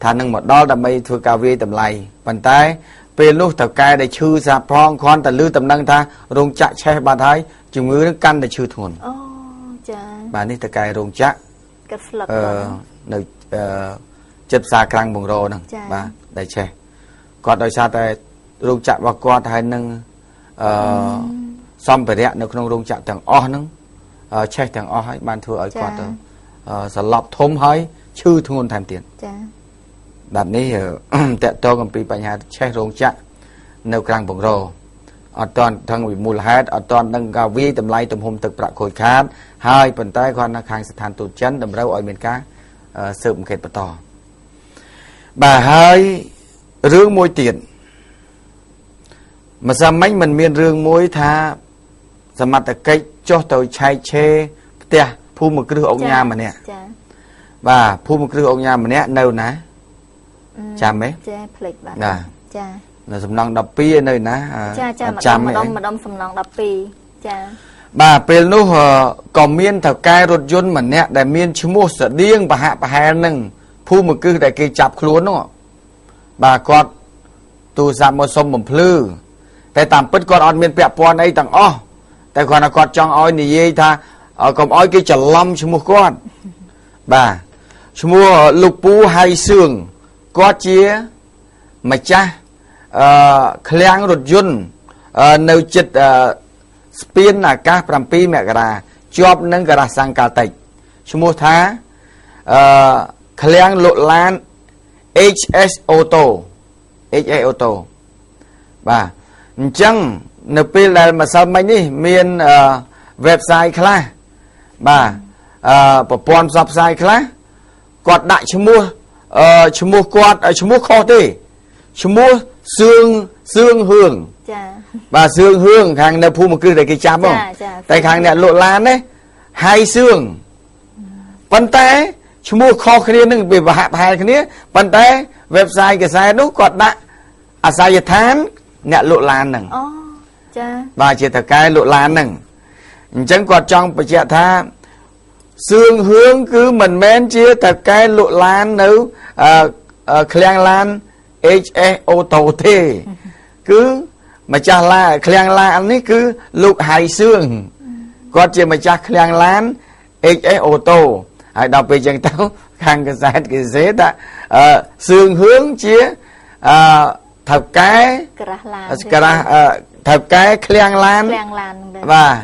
ថានឹងមកដល់ដើម្បីធ្វើការវាយតម្លៃប៉ុន្តែពេលនោះថៅកែដែលឈឺសាផងគ្រាន់តែឮតំណែងថារោងចក្រឆេះបាត់ហើយជំងឺនឹងកាន់តែឈឺធ្ងន់អូចាបាទនេះថៅកែរោងចក្រកាត់ស្លឹកនៅចិត្តផ្សារក្រាំងបង្រហ្នឹងបាទដែលឆេះគាត់ដោយសារតែរោងចក្ររបស់គាត់ហើយនឹងសម្ភារៈនៅក្នុងរោងចក្រទាំងអស់ហ្នឹងឆេះទាំងអស់ហើយបានធ្វើឲ្យគាត់សន្លប់ធំហើយឈឺធ្ងន់ថែមទៀតចា៎បែបនេះតកតងអំពីបញ្ហាឆេះរោងចក្រនៅក្រាំងបង្រអត់ទាន់ថឹងវិមូលហេតុអត់ទាន់ដឹងការវាយតម្លៃទំហំទឹកប្រាក់ខូចខាតហើយប៉ុន្តែគាត់នៅខាងស្ថានទូតចិនតម្រូវឲ្យមានការស៊ើបអង្កេតបន្តបាទហើយរឿងមួយទៀត mà sao mấy mình miên rương muối tha sao mặt cái cho tôi chai chê tia phu một cái ông nhà mà nè và phu một cái ông nhà mà nè đâu nè cha mấy nè là sầm nòng đập pi nơi nè cha mấy mà đông sầm nòng đập pi cha bà pel nu còn miên thảo cai rốt yun mà nè để miên chú mua sợ điên bà hạ bà hè nưng phu một cái để cây chập luôn đúng không bà con tu sắm một sông một phưแต่ตามปิดก่อนออนเมียนเปียปอนไอ้ต่างอ้อแต่ก่อนก่อนจองอ้อยนี่ยี่ท่าก็อ้อยกี่จะล้อมชั่วโมงก่อนบ่าชั่วโมงลูกปูไฮซึ่งก็เจี๊ยมาจ้าเคลียงรถยนต์ในจิตสเปียนน่ะก้าปรำปีแมกราจอบนั่งกระสังกาติชั่วโมงท้าเคลียงรถล้าน HS Auto HS Auto บ่าจังในปีแรกมาสมัยนี้มีเว็บไซต์คลาบ่าประปอนซับไซต์คลากดได้ชั่วโมงกดชั่วโมงคอตีชั่วโมงเสื่องเฮืองบ่าเสื่องเฮืองทางในภูมิคือได้กี่จับบ้างแต่ทางเนี่ยโลลานเนี่ยให้เสื่องปันแต่ชั่วโมงคอคนนี้นึงเป็นหาพายคนนี้ปันแต่เว็บไซต์กับไซต์นู้กดได้อาศัยฐานเนี่ยโลลานหนึ่งบ่าเจตกายโลลานหนึ่งจังกอดจองไปเจตท่าเสื่องเฮืองคือเหมือนแม้นเจตกายโลลานนึกเคลียงลาน HS Auto เทคือมาจากลาเคลียงลานอันนี้คือลูกหายเสื่องก็เจมาจากเคลียงลาน HS Auto ให้ดาวไปจังเต้าข้างกษัตริย์กิเศษอ่ะเสื่องเฮืองเจthật cái thật cái khliang lan và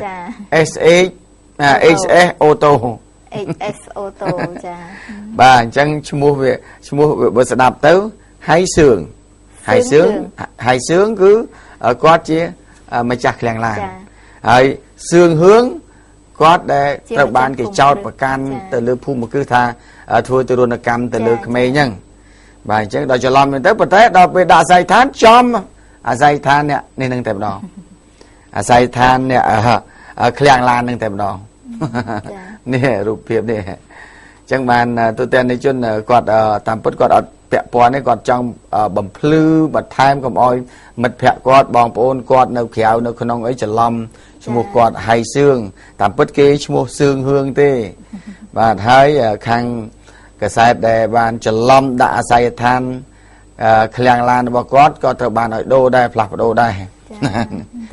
SS auto bà chẳng mua về bữa sẽ đạp tới hai sướng cứ có chia mà chặt khliang lanហើយសឿងហឿងគាត់ដែលត្រូវបានគេចោទប្រកាន់ទៅលើភូមិគឺថាធ្វើទរណកម្មទៅលើក្មេងហ្នឹងបាទអញ្ចឹងដល់ច្រឡំទៅប៉ុន្តែដល់ពេលដាក់អាស័យដ្ឋានចំអាស័យដ្ឋាននេះនឹងតែម្ដងអាស័យដ្ឋាននេះឃ្លាំងឡាននឹងតែម្ដងនេះរូបភាពនេះអញ្ចឹងបានទូទាំងនៃជនគាត់តាមពិតគាត់អត់ពាក់ព័ន្ធទេគាត់ចង់បំភ្លឺបន្ថែមកុំអោយមិត្តភ័ក្តិគាត់បងប្អូនគាត់នៅក្រៅនៅក្នុងអីច្រឡំឈ្មោះគាត់ហៃសឿងតាមពិតគេឈ្មោះសឿងហឿងទេបាទហើយខាងกษัตริย์ได้บานจะล้อมด่าอาศัยทานเคลียงลานบอกกอดก็เธอบานเอาโดได้ผลักโดได้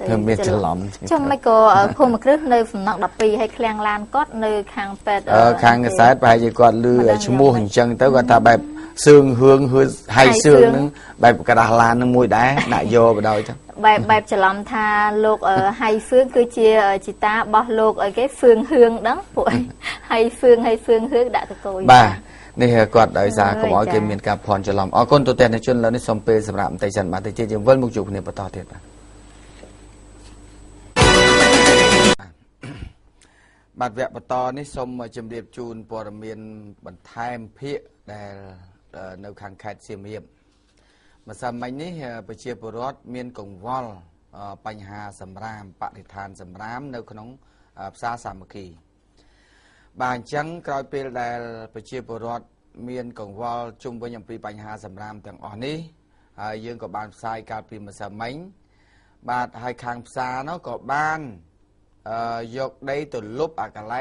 เพิ่มเป็นจะล้อมช่วงไม่ก็พูดมาครึ่งในฝนนักดับปีให้เคลียงลานกอดในคางเป็ดคางกษัตริย์ไปจะกอดลือชั่วโมงหินจังแต่ก็ถ้าแบบซึ่งเฮืองคือให้ซึ่งนึงแบบกระดาษลานนึงมวยได้หน้าโยไปได้จ้ะแบบจะล้อมทาโลกให้เฟืองคือเชียจิตาบอโลกcáiเฟืองเฮืองđóป่วยให้เฟืองเฮืองđãตะโกนนี่กอดได้ซาก็บอกเกมมีการผ่อนจะล้อมอ๋อคนตัวแต่ในชนแล้วนี่สมเปสำหรับไตจันมาไตเจียงเวิร์มุกจุกเนี่ยประต่อเทียบบัดแวะประต่อนี่สมจำเรียบจูนปรมีนบันทายเพียแต่ในขังแคดเสียมเรียบมาสมัยนี้ประเชียปรสเมียนกงวอลปัญหาสำรามปฏิทานสำรามในขนมซาสามัคคีบางจังกลายเป็นแต่ประเชียปรสเมียนกงวอลจุ่มไปยังปีปัญหาสำรามต่างอ่อนนี้ยังกับบานทรายการปีมาสมัยบาดให้คางซาเนาะกับบ้านยกได้ตัวลุบอากาศ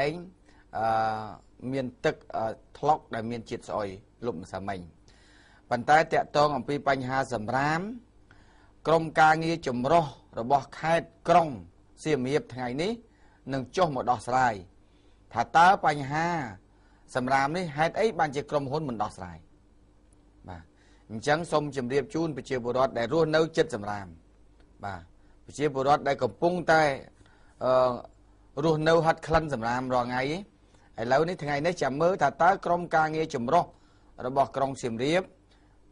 เมียนตึกทลอกได้เมียนจิตซอยลุบมาสมัยปัญไตเตะตองของปีปัญหาสำรามกรมการเงินจมรอระบบแคดกรงเสียมีบทางนี้หนึ่งจ้หมดดอกสลายถ้าตาปัญหาสำรามนี่ให้ไอ้บางจะกรมหุ้นเหมือนดอกสลายบ่าจังสมจำเรียบจูนไปเชียบุรุษได้รู้เนื้อจิตสำรามบ่าไปเชียบุรุษได้กับปุ้งแต่รู้เนื้อหัดคลันสำรามรอไงไอ้แล้วนี่ทางไงนี่จำมือถ้าตากรมการเงินจมรอระบบกรงเสียมเรียบ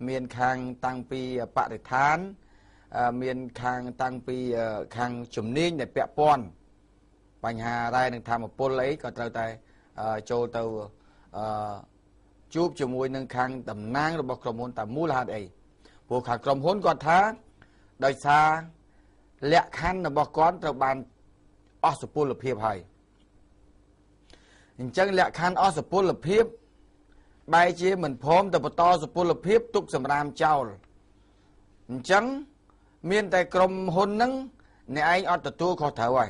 เมียนคางตั้งปีปฏิทานเมียนคางตั้งปีคางจุ่มนิ่งในเปียปอนปัญหาได้หนึ่งทำมาปนเลยก็เจอแต่โจเตอจูบจมูกหนึ่งคางตำนางระบบกรมหุ่นตำมูลหัดเอพวกขากรมหุ่นก็ท้าโดยซา lẹ khăn là bỏ con từ bàn ở sụp lập hiệp hay chẳng lẹ khăn ở sụp lập hiệp bài chia mình phom từ to sụp lập hiệp tục sầm ram trao chẳng miền tây krom hôn nâng này anh ở từ tua khó thở vậy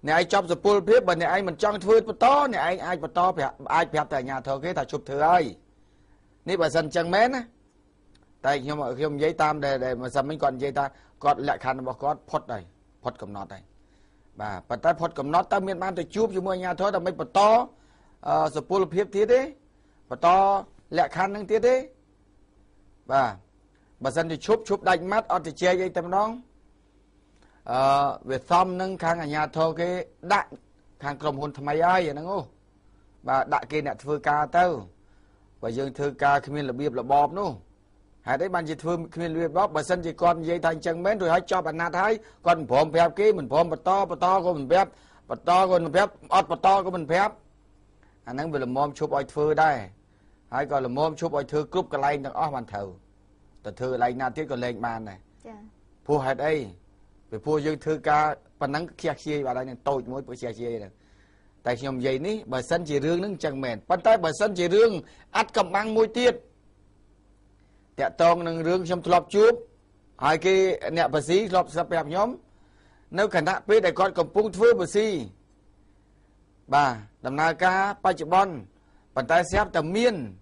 này anh chọc sụp lập hiệp bởi này anh mình trong thưa to này anh ai to ai phép tại nhà thờ cái thà chụp thưa ơi ní bà dân chẳng mến á tại khi mà giấy tam để mà sao mình còn giấy ta còn lại khăn mà có phốt đây phốt cầm nót đây bà ta phốt cầm nót ta miền ban tôi chụp cho mua nhà thôi là mấy bà to sụp lập hiệp thế đấy bà to lại khăn năng thế đấy bà dân thì chụp đánh mắt ở thì che dây tầm nón về xong nâng khang ở nhà thôi cái đạn khang cầm hồn tham ai vậy nè ngô bà đại kia nè thưa ca tao và dương thưa ca khi mình là biệp là bọp nô hãy đấy ban chỉ thưa khi mình biệp bọp bà dân chỉ con dây thành chân mến rồi hãy cho bạn nát thấy còn phom phép kia mình phom bà to của mình phép bà to của mình phép ọt bà to của mình phép anh ấy về là mồm chụp oi thưa đây hãy gọi là mồm chụp oi thưa cúp cái lạnh đang bàn thầu từ thưa lạnh nào tiếc còn lên bàn này phu hãy đây về phu dương thưa ca bạn nắng kia chia vào đây nên tôi mới bữa chia này tại khi ông dây ní bà sân chỉ rương nâng chẳng mền bắt tay bà sân chỉ rương ắt cầm ăn môi tiết tẹt tông nâng rương trong lọp chup hai cái nẹt bà xí lọp sập bẹp nhóm nếu khả năng biết để con cầm pung thưa bà xí bà đầm na ca ba chục bon bàn tay xếp tầm miên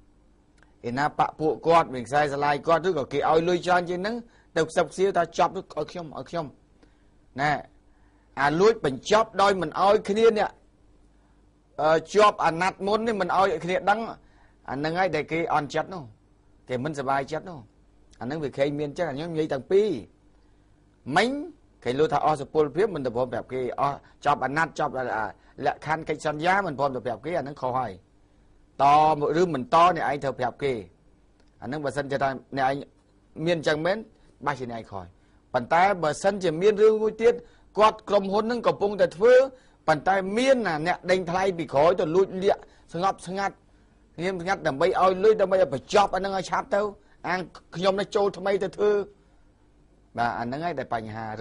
thì na bạ phụ con mình sai lại con thứ có cái oi lôi cho trên nâng độc sập xíu ta chọc được ở không nè lúi mình chọc đôi mình oi cái niên nè chọc nát muốn nên mình oi cái niên đắng nâng ấy để cái on chết nó thì mình sẽ bài chết nó nâng việc khai miên chắc là nhóm như tầng pi mấy cái lúa thà o sập pol phía mình được bom đẹp cái chọc nát chọc là khăn cái son giá mình bom được đẹp cái nâng khó hỏi to một rư mình to này anh thợ đẹp kì nâng bà sân cho ta này anh miên chẳng mến ba chị này khỏi bàn tay bà sân chỉ miên rư vui tiết quạt cầm hôn nâng cầm bông thật phứ bàn tay miên là nè đánh thay bị khói tôi lụi lịa sưng ngắt nghiêm ngắt đầm bay oi lưới đầm bay phải chọc anh nâng ai chạp đâu anh nhóm nó trâu thầm bay thật phứ và anh nâng ai để bành hà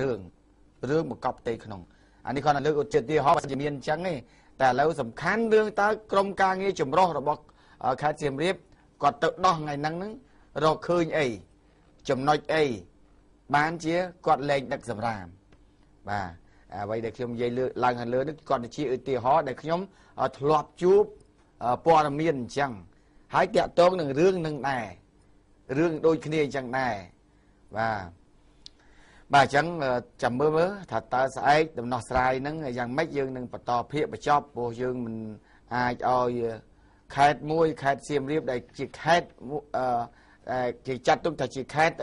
rương một cọc tê không anh đi con là lưới chuyện tiêu hóa chỉ miên chẳng ấyแต่เราสำคัญเรื่องตากรมการเงินจุ่มรอเราบอกค่าเสียมเรียบกอดตึกดองไงนั่งนั้นเราคืนไอ้จุ่มน้อยไอ้บ้านเชี่ยกอดแรงดักสำรามบ่าไว้เด็กขยมยัยเลือลังหันเลือนึกกอดเชี่ยตีหอเด็กขยมถลอกจูบปอร์เมียนจังหายเตะโต้งหนึ่งเรื่องหนึ่งแน่เรื่องโดยคดีจังแน่บ่าbà chẳng chầm mơ thật ta sẽ đầm nọ sai nắng rằng mấy dương nâng bật to phía bật chóp vô dương mình ai oi khét môi khét xiêm riệp đây chỉ khét chỉ chặt tung thật chỉ khét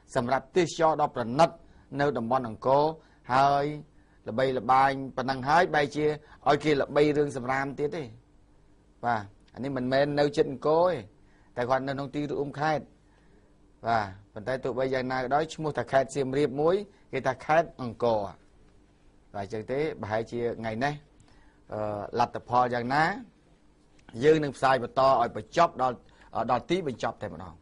sầm rạp tiêu cho đọc là nứt nơi đồng bọn thằng cố hơi là bay là bài và năng hái bay chia oi kia là bay rương sầm ram tiết đi và anh ấy mình men nơi chân cố tài khoản nơi nông ti được khét và phần tay tụi bây giờ này đó mua thạch khét xiêm riệp muối cái thạch khét ăn cò và thực tế bài chia ngày nay lặt tập phò dạng ná dư nâng sai và to ở bờ chóp đo tí bên chóp thầy mà nó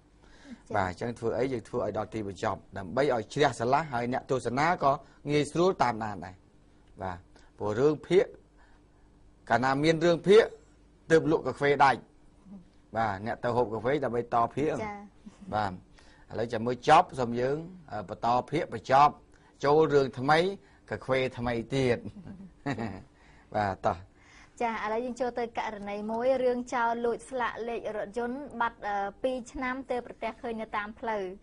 và chẳng thưa ấy giờ thưa ở đo tí bên chóp đầm bây ở chia sẻ lá hay nè tôi sẽ ná có nghe số tam nàn này và bộ rương phía cả nam miên rương phía từ lụa cà phê đạch và nè tàu hộp cà phê là bây to phía và lấy cho mới chóp xong dưỡng bà to phía bà chóp chỗ rương thầm mấy cà phê thầm mấy tiền và tỏ chà lấy dân cho tôi cả này mối rương trao lụi lạ lệ rồi dốn bắt pi năm tê bật khơi nhà tam phơi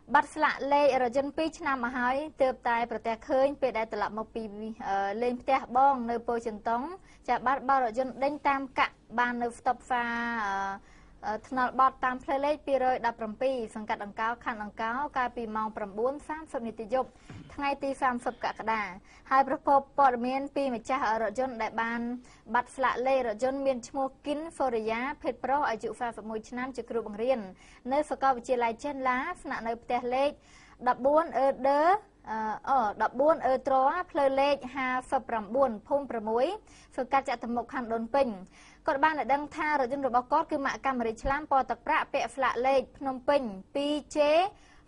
bắt lạ lệ rồi dốn pi năm mà hỏi tê tai bật khơi về đây từ lập một pi lên tê bong nơi bôi chân tống chà bắt bao rồi dốn đánh tam cạn ban nơi tập phaถนนบอดตามเพลย์เลขปีเลยดับปรำปีสังกัดอังกาวขันอังกาวกายปีมองปรำบุญ30 นิติยบทั้งไงตี30 กรกฎาคมให้ประพบปอดเมียนปีมาจากรถยนต์ได้บานบัตรสละเล่รถยนต์เมียนชโมกินฟอริยาเพชรโปรอายุ31 ឆ្នាំจากครูบังเรียนในสกอวิจิไลเช่นล้าสนะในประเทศเลขดับบุญเดอดับบุญตรอเพลย์เลข59 พุ่มประมุยฝึกการจัดธรรมขันโดนปิงกฎบ้านได้ดังท่ารถยนต์รถบกอดคือหมากรรมริชลามปอตะประเปะฟละเลขพนมปิงปีเจ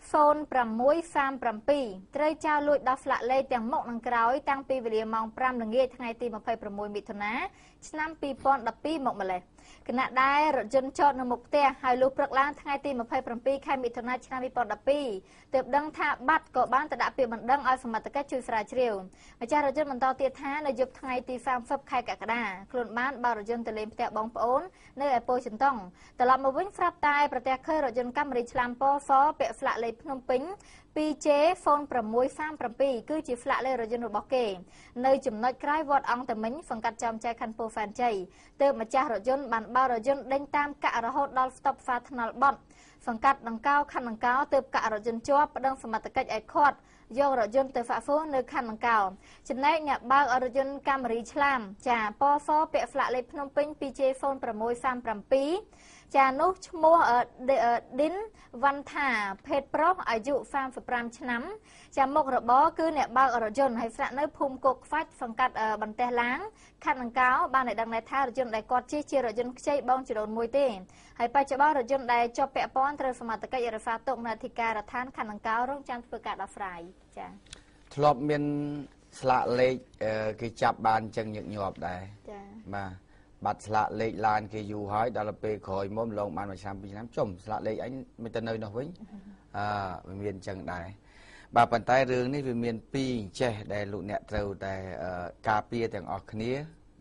phone 637ត្រូវចោលលួចដល់ស្លាកលេខទាំងមុខនិងក្រោយតាំងពីវេលាម៉ោង 5 ល្ងាចថ្ងៃទី 26 មិថុនា ឆ្នាំ 2012 មកម្លេះគណៈដែលរថយន្តចតនៅមុខផ្ទះហើយលុះព្រឹកឡើងថ្ងៃទី 27 ខែមិថុនា ឆ្នាំ 2012 ទើបដឹងថាបាត់ក៏បានទៅដាក់ពាក្យបណ្ដឹងឲ្យសមត្ថកិច្ចជួយស្រាវជ្រាវម្ចាស់រថយន្តបន្តទៀតថានៅយប់ថ្ងៃទី 30 ខែកក្កដាខ្លួនបានបើករថយន្តទៅលេងផ្ទះបងប្អូននៅឯពោធិ៍ចិនតុងត្រឡប់មកវិញស្រាប់តែប្រទះឃើញរថយន្តកាមេរីឆ្លាមពណ៌សពាក់ស្លាកលេខភ្នំពេញ 2J phone 637 គឺជាស្លាកលេខរថយន្តរបស់គេនៅចំណុចក្រោយវត្តអង្គតមិញសង្កាត់ចំចៃខណ្ឌពោធិ៍សែនជ័យទើបម្ចាស់រថយន្តបានបើករថយន្តដេញតាមកាក់រហូតដល់ស្តុបហ្វាថ្នល់បត់សង្កាត់ដង្កោខណ្ឌដង្កោទើបកាក់រថយន្តជាប់ប្តឹងសមត្ថកិច្ចឲ្យឃាត់យករថយន្តទៅហ្វាក់ហ្វូនៅខណ្ឌដង្កោចំណែកអ្នកបើករថយន្តកាមេរីឆ្លាមចាពណ៌សពាក់ស្លាកលេខភ្នំពេញ 2J phone 637ចានោះឈ្មោះឌិនវ៉ាន់ថាភេទប្រុសអាយុ 35 ឆ្នាំចាមុខរបរគឺអ្នកបើករថយន្តហើយស្នាក់នៅភូមិគោកខ្វាច់សង្កាត់បន្ទះឡាងខណ្ឌដង្កោបានឲ្យដឹងថារថយន្តដែលគាត់ជិះជារថយន្តខ្ចីបងចរូនមួយទេហើយបច្ចុប្បន្នរថយន្តដែលជាប់ពាក់ព័ន្ធត្រូវសមត្ថកិច្ចរក្សាទុកនៅអធិការដ្ឋានខណ្ឌដង្កោរងចាំធ្វើការដោះស្រាយចាធ្លាប់មានស្លាកលេខគេចាប់បានចឹងញឹកញាប់ដែរចាបាទបាត់ស្លាកលេខឡានគេយូរហើយដល់ពេលក្រោយមកម្លងបានមួយឆ្នាំពីរឆ្នាំចុំស្លាកលេខអញមិនទៅនៅនោះវិញវាមានចឹងដែរបាទប៉ុន្តែរឿងនេះវាមានពីរចេះដែលលោកអ្នកត្រូវតែការពារទាំងអស់គ្នា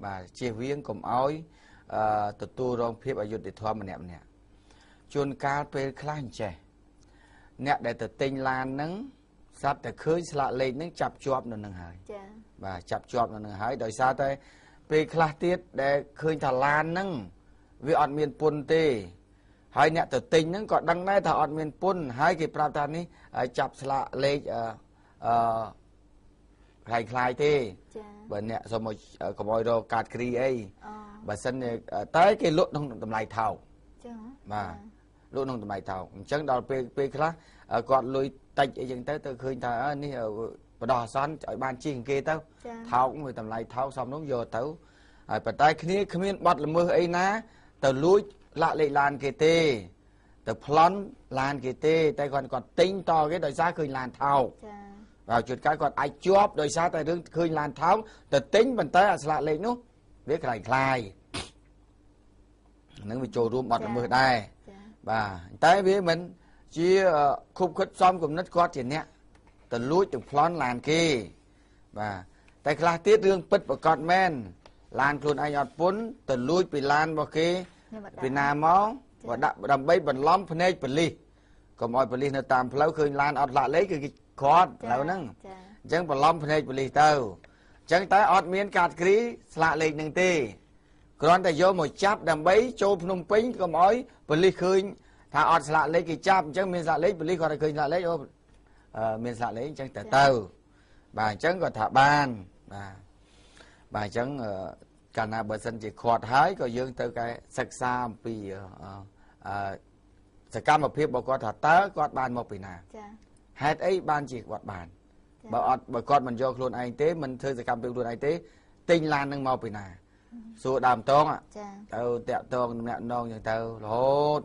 បាទជៀសវាងកុំឲ្យទទួលរងភាពអយុត្តិធម៌ម្នាក់ជួនកាលពេលខ្លះអញ្ចេះអ្នកដែលទៅទិញឡានហ្នឹងស្រាប់តែឃើញស្លាកលេខហ្នឹងចាប់ជាប់នៅនឹងហើយចាបាទចាប់ជាប់នៅនឹងហើយដោយសារតែពេលខ្លះទៀតដែលឃើញថាឡានហ្នឹងវាអត់មានពន្ធទេហើយអ្នកទៅទិញហ្នឹងក៏ដឹងដែរថាអត់មានពន្ធហើយគេប្រាប់ថានេះចាប់ស្លាកលេខខ្លាយទេចាបើអ្នកសុំឲ្យកុំឲ្យរកកាតគ្រីអីបើសិនតែគេលក់ក្នុងតម្លៃថោកចាបាទលក់ក្នុងតម្លៃថោកអញ្ចឹងដល់ពេលខ្លះគាត់លុយតិចអីចឹងទៅឃើញថានេះបដោះអាសន្នឲ្យបានជិះគេទៅថោកមួយតម្លៃថោកសំនោះយកទៅហើយប៉ុន្តែគ្នាគ្មានបត់ល្មើសអីណាទៅលួចលាក់លេខឡានគេទេទៅប្លន់ឡានគេទេតែគាត់ទិញតគេដោយសារឃើញឡានថោកចាបាទជួនកាលគាត់អាចជាប់ដោយសារតែរឿងឃើញឡានថោកទៅទិញប៉ុន្តែអាស្លាកលេខនោះវាខ្លាយនឹងវាចូលរួមបត់ល្មើសដែរបាទតែវាមិនជាខុបខិតសំគំនិតគាត់ជាអ្នកទៅលួចទៅប្លន់ឡានគេបាទតែខ្លះទៀតរឿងពិតប្រកបមែនឡានខ្លួនឯងអត់ពន្ធទៅលួចពីឡានរបស់គេពីណាមកបើដាក់ដើម្បីបន្លំភ្នែកប៉ូលីសកុំឲ្យប៉ូលីសនៅតាមផ្លូវឃើញឡានអត់លាក់លេខគឺគេខាត់ឥឡូវហ្នឹងអញ្ចឹងបន្លំភ្នែកប៉ូលីសទៅអញ្ចឹងតែអត់មានកាតគ្រីស្លាកលេខនឹងទេគ្រាន់តែយកមកចាប់ដើម្បីចូលភ្នំពេញកុំឲ្យប៉ូលីសឃើញថាអត់ស្លាកលេខគេចាប់អញ្ចឹងមានស្លាកលេខប៉ូលីសគាត់ឲ្យឃើញស្លាកលេខមានស្លាកលេខអញ្ចឹងទៅបាទអញ្ចឹងគាត់ថាបានបាទអញ្ចឹងកាលណាបើសិនជាខាត់ហើយក៏យើងទៅកែសិក្សាអំពីសកម្មភាពរបស់គាត់ថាតើគាត់បានមកពីណាចាហេតុអីបានជាគាត់បានបើគាត់មិនយកខ្លួនឯងទេមិនធ្វើសកម្មភាពខ្លួនឯងទេទិញឡាននឹងមកពីណាសួរដើមតងទៅតាក់តងម្នាក់នងអញ្ចឹងទៅរហូត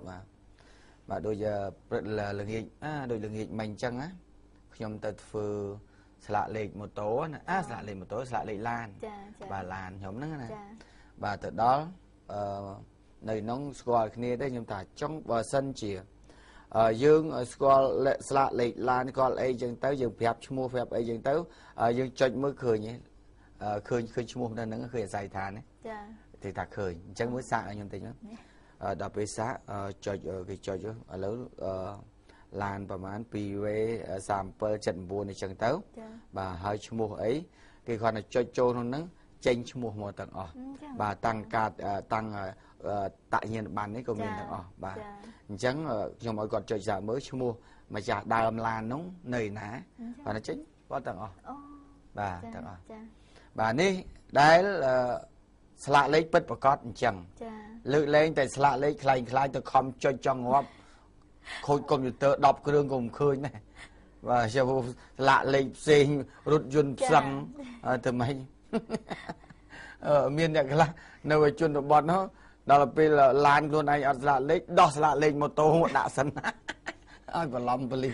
បាទដូចព្រឹកល្ងាចដូចល្ងាចមិញអញ្ចឹងណាខ្ញុំទៅធ្វើស្លាកលេខម៉ូតូណាស្លាកលេខម៉ូតូស្លាកលេខឡានបាទឡានខ្ញុំហ្នឹងណាបាទទៅដល់នៅក្នុងស្គាល់គ្នាទេខ្ញុំថាចង់បើសិនជាយើងស្គាល់ស្លាកលេខឡានស្គាល់អីចឹងទៅយើងប្រាប់ឈ្មោះប្រាប់អីចឹងទៅយើងចុចមើលឃើញឈ្មោះនៅហ្នឹងឃើញអាស័យដ្ឋានណាចាគេថាឃើញអញ្ចឹងមើលសាកឲ្យខ្ញុំតិចមកដល់ពេលសាកចុចគេចុចឥឡូវឡានប្រហែល 2W3779 អញ្ចឹងទៅបាទហើយឈ្មោះអីគេគាត់ទៅចុចចូលក្នុងហ្នឹងចេញឈ្មោះមកទាំងអស់បាទតាំងតញ្ញាណប័ណ្ណនេះក៏មានទាំងអស់បាទអញ្ចឹងខ្ញុំឲ្យគាត់ចុចសាកមើលឈ្មោះម្ចាស់ដើមឡាននោះនៅណាបាទចេញគាត់ទាំងអស់បាទទាំងអស់បាទនេះដែលស្លាកលេខពិតប្រកបអញ្ចឹងលើកលែងតែស្លាកលេខខ្លាយទៅខំចុចចង់ងាប់ខូចកុំព្យូទ័រ10គ្រឿងក៏មិនឃើញដែរបាទជាស្លាកលេខផ្សេងរថយន្តផ្សឹងទៅម៉េចមានអ្នកខ្លះនៅឯជនបទនោះដល់ពេលឡានខ្លួនឯងអត់ស្លាកលេខដោះស្លាកលេខម៉ូតូមកដាក់សិន ឲ្យបឡំបលិស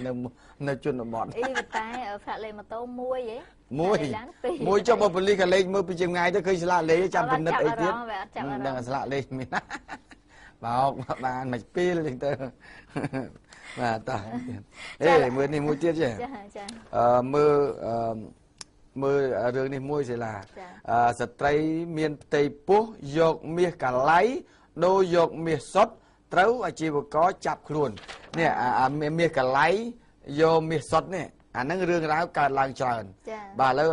នៅជនបទអីតែផ្លាកលេខម៉ូតូមួយហ៎មួយចុះបើបលិសក៏លេខមើលពីចម្ងាយទៅឃើញស្លាកលេខចាំពិនិត្យអីទៀតដឹងស្លាកលេខមានណាបោកបានមួយពេលចឹងទៅបាទតោះអេមើលនេះមួយទៀតចាចាមើលរឿងនេះមួយសិលាស្ត្រីមានផ្ទៃពោះយកមាសកាឡៃដូរយកមាសសុទ្ធត្រូវអាជីវករចាប់ខ្លួននេះមាសកាឡៃយកមាសសុទ្ធនេះអាហ្នឹងរឿងរ៉ាវកើតឡើងច្រើនបាទឥឡូវ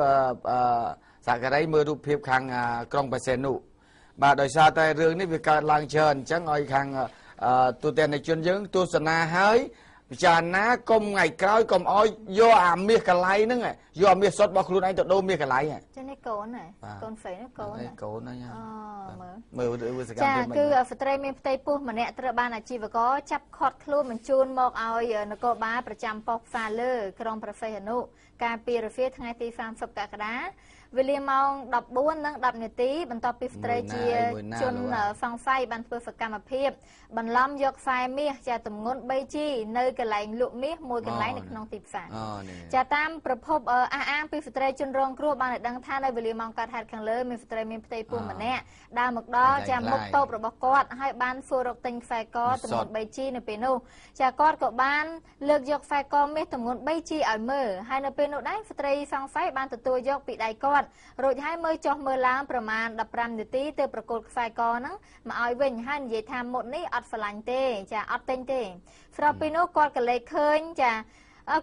សាករីមើលរូបភាពខាងក្រុងបេសេនុបាទដោយសារតែរឿងនេះវាកើតឡើងច្រើនអញ្ចឹងឲ្យខាងទូទាំងនៃជនយើងទស្សនាហើយពិចារណាកុំថ្ងៃក្រោយកុំឲ្យយកអាមាសកឡៃហ្នឹងយកអាមាសសុទ្ធរបស់ខ្លួនឯងទៅដូរមាសកឡៃចានេះកូនហ៎កូនហ្វេនេះកូនហ្នឹងមើលសកម្មភាពគឺស្ត្រីមានផ្ទៃពោះម្នាក់ត្រូវបានអាជីវករចាប់ឃាត់ខ្លួនបញ្ជូនមកឲ្យនគរបាលប្រចាំប៉ុស្តិ៍ផ្សារលើក្រុងប្រសេះអនុកាលពីរសៀលថ្ងៃទី30កក្កដាវេលាម៉ោង 14:10 នាទីបន្ទាប់ពីស្ត្រីជាជនសង្ស័យបានធ្វើសកម្មភាពបន្លំយកខ្សែមាសចាទម្ងន់ 3G នៅកន្លែងលក់មាសមួយកន្លែងនៅក្នុងទីផ្សារចាតាមប្រភពអះអាងពីស្ត្រីជនរងគ្រោះបានឲ្យដឹងថានៅវេលាម៉ោងកើតហេតុខាងលើមានស្ត្រីមានផ្ទៃពោះម្នាក់ដើរមកដល់ចាមុខតូបរបស់គាត់ហើយបានសួររកទិញខ្សែកទម្ងន់ 3G នៅពេលនោះចាគាត់ក៏បានលើកយកខ្សែកមាសទម្ងន់ 3G ឲ្យមើលហើយនៅពេលនោះដែរស្ត្រីសង្ស័យបានទទួលយកពីដៃគាត់រួចហើយមើលចុះមើលឡើងប្រមាណ15នាទីទៅប្រគល់ខ្សែកហ្នឹងមកឲ្យវិញហើយនិយាយថាមុតនេះអត់ស្រឡាញ់ទេចាអត់ទិញទេស្របពីនោះគាត់ក៏លេចឃើញចា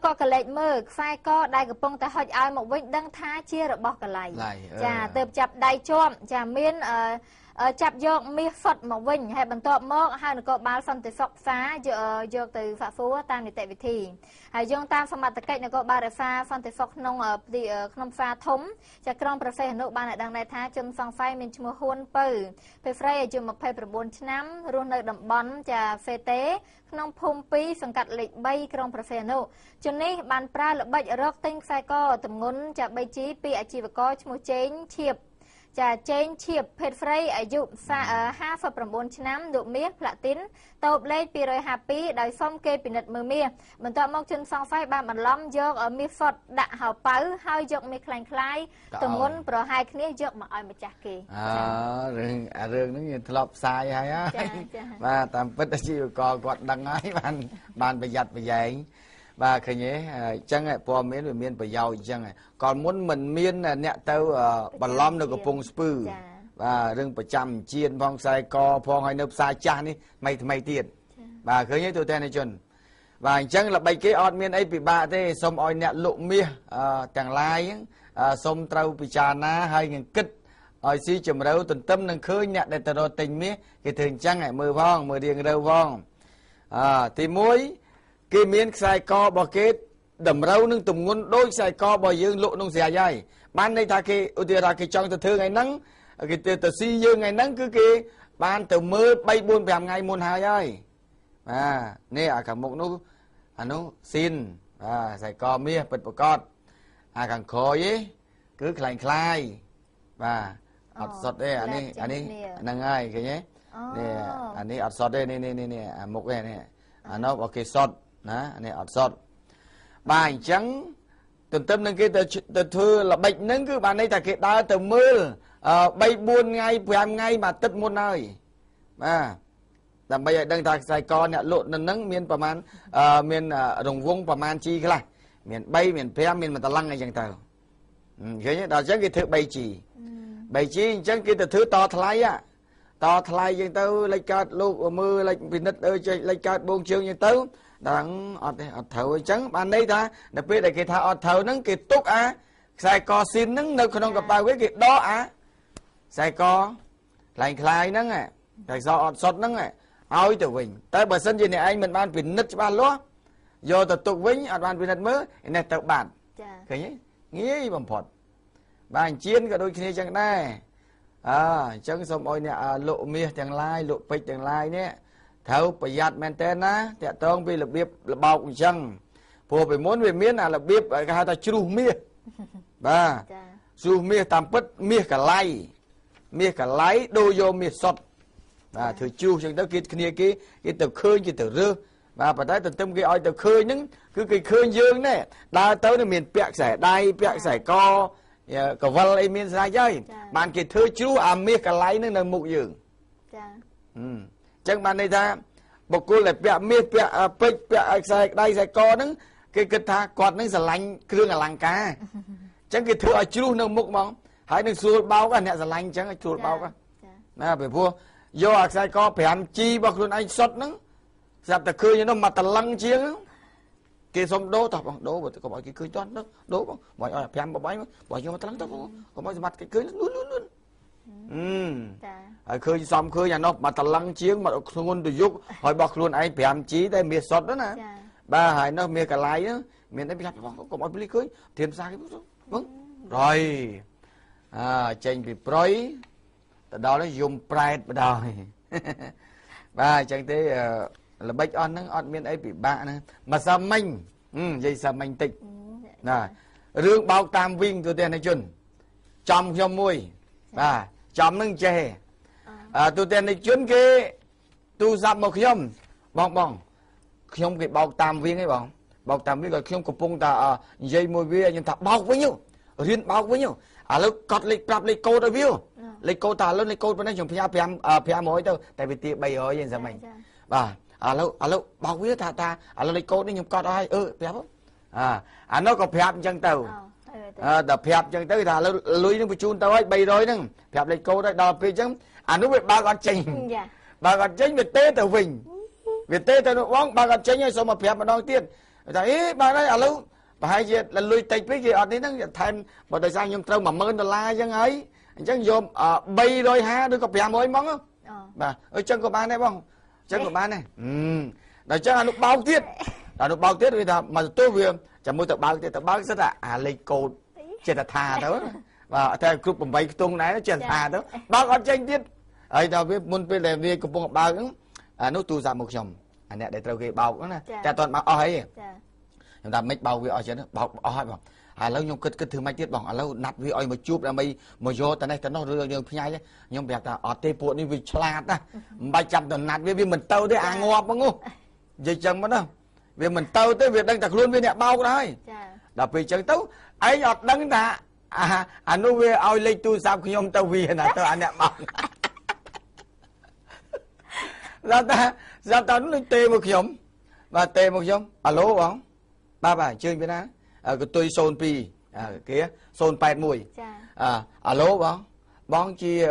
គាត់ក៏លេចមើលខ្សែកដែលកំពុងតែហុចឲ្យមកវិញដឹងថាជារបស់កឡៃចាទើបចាប់ដៃជាប់ចាមានចាប់យកមាសសុទ្ធមកវិញហើយបន្ទាប់មកហើយនគរបាលសន្តិសុខផ្សារយកទៅហ្វាក់ហ្វូតាមនីតិវិធីហើយយោងតាមសមត្ថកិច្ចនគរបាលរក្សាសន្តិសុខក្នុងផ្សារធំចាក្រុងប្រសេះអនុបានឲ្យដឹងដែរថាជនសង្ស័យមានឈ្មោះហ៊ុនពៅពេលស្រីអាយុ29ឆ្នាំរស់នៅតំបន់ចាហ្វេតេក្នុងភូមិ2សង្កាត់លេខ3ក្រុងប្រសេះអនុជននេះបានប្រើល្បិចរកទិញខ្សែកទម្ងន់ចា 3G ពីអាជីវករឈ្មោះជេងឈៀបចាចេញឈៀបភេទស្រីអាយុ59ឆ្នាំលោកមាសផ្លាទីនតូបលេខ252ដោយសុំគេពិនិត្យមើលមាសបន្ទាប់មកជនសង្ស័យបានបន្លំយកមាសសុទ្ធដាក់ហៅប៉ៅហើយយកមាសคล้ายៗទម្ងន់ប្រហែលគ្នាយកមកឲ្យម្ចាស់គេរឿងហ្នឹងវាធ្លាប់ផ្សាយហើយបាទតាមពិតអាជីវករគាត់ដឹងហើយបានប្រយ័ត្នប្រយែងបាទឃើញទេអញ្ចឹងព័ត៌មានវាមានប្រយោជន៍អញ្ចឹងកាលមុនមិនមានអ្នកទៅបន្លំនៅកំពង់ស្ពឺបាទរឿងប្រចាំជៀនផងខ្សែកផងហើយនៅផ្សារចាស់នេះថ្មីទៀតបាទឃើញទេទូទាំងជនបាទអញ្ចឹងល្បិចគេអត់មានអីពិបាកទេសូមឲ្យអ្នកលក់មាសទាំងឡាយសូមត្រូវពិចារណាហើយនឹងគិតឲ្យស៊ីជម្រៅទន្ទឹមនឹងឃើញអ្នកដែលទៅរកទិញមាសគេធ្វើអញ្ចឹងមើលផងមើលរៀងរើផងទី1គេមានខ្សែករបស់គេតម្រូវនឹងទម្ងន់ដូចខ្សែករបស់យើងលក់ក្នុងស្រាយហើយបានន័យថាគេឧទាហរណ៍គេចង់ទៅធ្វើថ្ងៃហ្នឹងគេទៅស៊ីយើងថ្ងៃហ្នឹងគឺគេបានទៅមើល3 4 5ថ្ងៃមុនហើយបាទនេះអាខាងមុខនោះអានោះស៊ីនបាទខ្សែកមាសពិតប្រកបអាខាងក្រោយគឺខ្លាំងខ្លាយបាទអត់សុទ្ធទេអានេះហ្នឹងហើយឃើញទេនេះអានេះអត់សុទ្ធទេនេះអាមុខនេះអានោះអូខេសុទ្ធណានេះអត់សុទ្ធបាទអញ្ចឹងទន្ទឹមនឹងគេទៅធ្វើល្បិចហ្នឹងគឺបានន័យថាគេដើរទៅមើល3 4ថ្ងៃ5ថ្ងៃមួយអាទិត្យមុនហើយបាទដើម្បីឲ្យដឹងថាខ្សែកអ្នកលក់នៅហ្នឹងមានប្រមាណមានរង្វង់ប្រមាណ G ខ្លះមាន3មាន5មាន1តឡឹងអីចឹងទៅឃើញទេដល់អញ្ចឹងគេធ្វើ 3G អញ្ចឹងគេទៅធ្វើតថ្លៃចឹងទៅលេខកើតលោកមើលលេខពិនិត្យចេះលេខកើតបងជើងចឹងទៅដល់អត់ទេអត់ត្រូវអញ្ចឹងបានន័យថានៅពេលដែលគេថាអត់ត្រូវហ្នឹងគេទុកអាខ្សែកស៊ីនហ្នឹងនៅក្នុងកប៉ៅគេដកអាខ្សែកខ្លាំងខ្លាយហ្នឹងតែខ្សែអត់សុទ្ធហ្នឹងឲ្យទៅវិញតែបើសិនជាអ្នកឯងមិនបានពិនិត្យច្បាស់លាស់យកទៅទុកវិញអត់បានពិនិត្យមើលនេះទៅបាត់ឃើញទេងាយបំផុតបាទអញ្ជៀនក៏ដូចគ្នាចឹងដែរអញ្ចឹងសូមឲ្យអ្នកលក់មាសទាំងឡាយលក់ពេជ្រទាំងឡាយនេះត្រូវប្រយ័ត្នមែនតើណាតាក់ទងពីរបៀបរបោកអញ្ចឹងព្រោះពីមុនវាមានអារបៀបគេហៅថាជ្រុះមាសបាទជ្រុះមាសតាមពិតមាសកឡៃដូរយកមាសសុទ្ធបាទធ្វើជ្រុះអញ្ចឹងទៅគេគ្នាគេទៅឃើញគេទៅរើស và phải tới từ tâm cái oi từ khơi nứng cứ cái khơi dương này đa tới nó miền bẹt sải đai bẹt sải co cỏ vân ấy miền sai chơi bạn cái thưa chú miết cả lấy nó là mục dương chẳng bạn đây ta một cô lại bẹt miết bẹt sải đai sải co nứng cái tha quạt nứng sải lạnh kêu là làng cá chẳng cái thưa chú nó mục mong hãy đừng xua bao cái nè sải lạnh chẳng cái chuột bao cái nè phải vua do sải co bẹn chi bao luôn anh sót nứng dạp ta khơi nó mà ta lăng chiếng kia xong đố tập đố mà có mọi cái khơi toán đó đố không mọi người phèm bỏ nhưng mà ta lăng tập không có mọi mặt cái khơi luôn khơi xong khơi nhà nó mà ta lăng chiếng mà không được giúp hỏi bọc luôn anh phèm chí đây miệt sọt đó nè ba hải nó miệt cả lái á miệt đấy bị lắp có mọi cái khơi thêm xa cái vâng rồi tranh bị proi đó nó dùng pride bắt đầu ba chẳng thế là bách on nó on miền ấy bị bạ nữa mà sao mình dây sao mình tịch nè rương bao tam viên tôi tên này chun chom cho môi chom nâng chè tôi tên này chun cái tu dạp một khiêm bong khiêm cái bao tam viên ấy bong bao tam viên rồi khiêm cục bông ta dây môi bia nhưng ta bao với nhau riêng bao với nhau lúc cọt lịch prap lịch cô đâu biết lịch cô ta lớn lịch cô bên đây dùng pia mối đâu tại vì tiệm bày ở vậy sao mình và alo bao quý ta alo lấy cô đi nhung con ai phép nó có phép chân tàu đập phép chân tới là lui nó bị chun tao ấy bay rồi nưng phép lấy cô đấy đập phép chân nó bị ba con chinh ba con chinh việt tê tàu vinh việt tê tàu bóng ba con chinh hay sao mà phép mà đong tiên thấy ba đấy alo và hai gì là lui tịch với gì ở đấy nó thành một thời gian nhung trâu mà mơn đô la chân ấy chân dôm bay rồi ha đứa có phép mới món không bà ơi chân của ba này không chân của ba này đó chắc nó bao tiết nó bao tiết vì mà tôi vừa chẳng mua tập bao rất là lấy cột trên là thà đó và theo group của mấy tung này nó trên thà đó bao con tranh tiết ấy đâu biết muốn về làm việc của bọn bao cũng nó tu ra một chồng này để tao cái bao cũng nè cha toàn bao ấy chúng ta make bao với ở trên đó bao hỏi bằng lâu nhung cứ thứ mấy tiết bằng lâu nạp với oi mà chụp là mày mà vô tại này tao nó rơi đường nhai nhung bẹt là ở tây bộ đi vì chlat á 300 tấn nạp với mình tao đấy ngọt bằng ngu vậy chẳng mất đâu vì mình tao tới việc đang đặt luôn với nè bao đấy đập vì chẳng tao ấy ọt đắng ta nó về oi lấy tu sao khi ông tao vì là tao ăn nè bao ra tao nó lên tê một giống và tê một giống alo không ba chơi với nó cái tôi xôn pi kia xôn pẹt mùi alo bóng bóng chi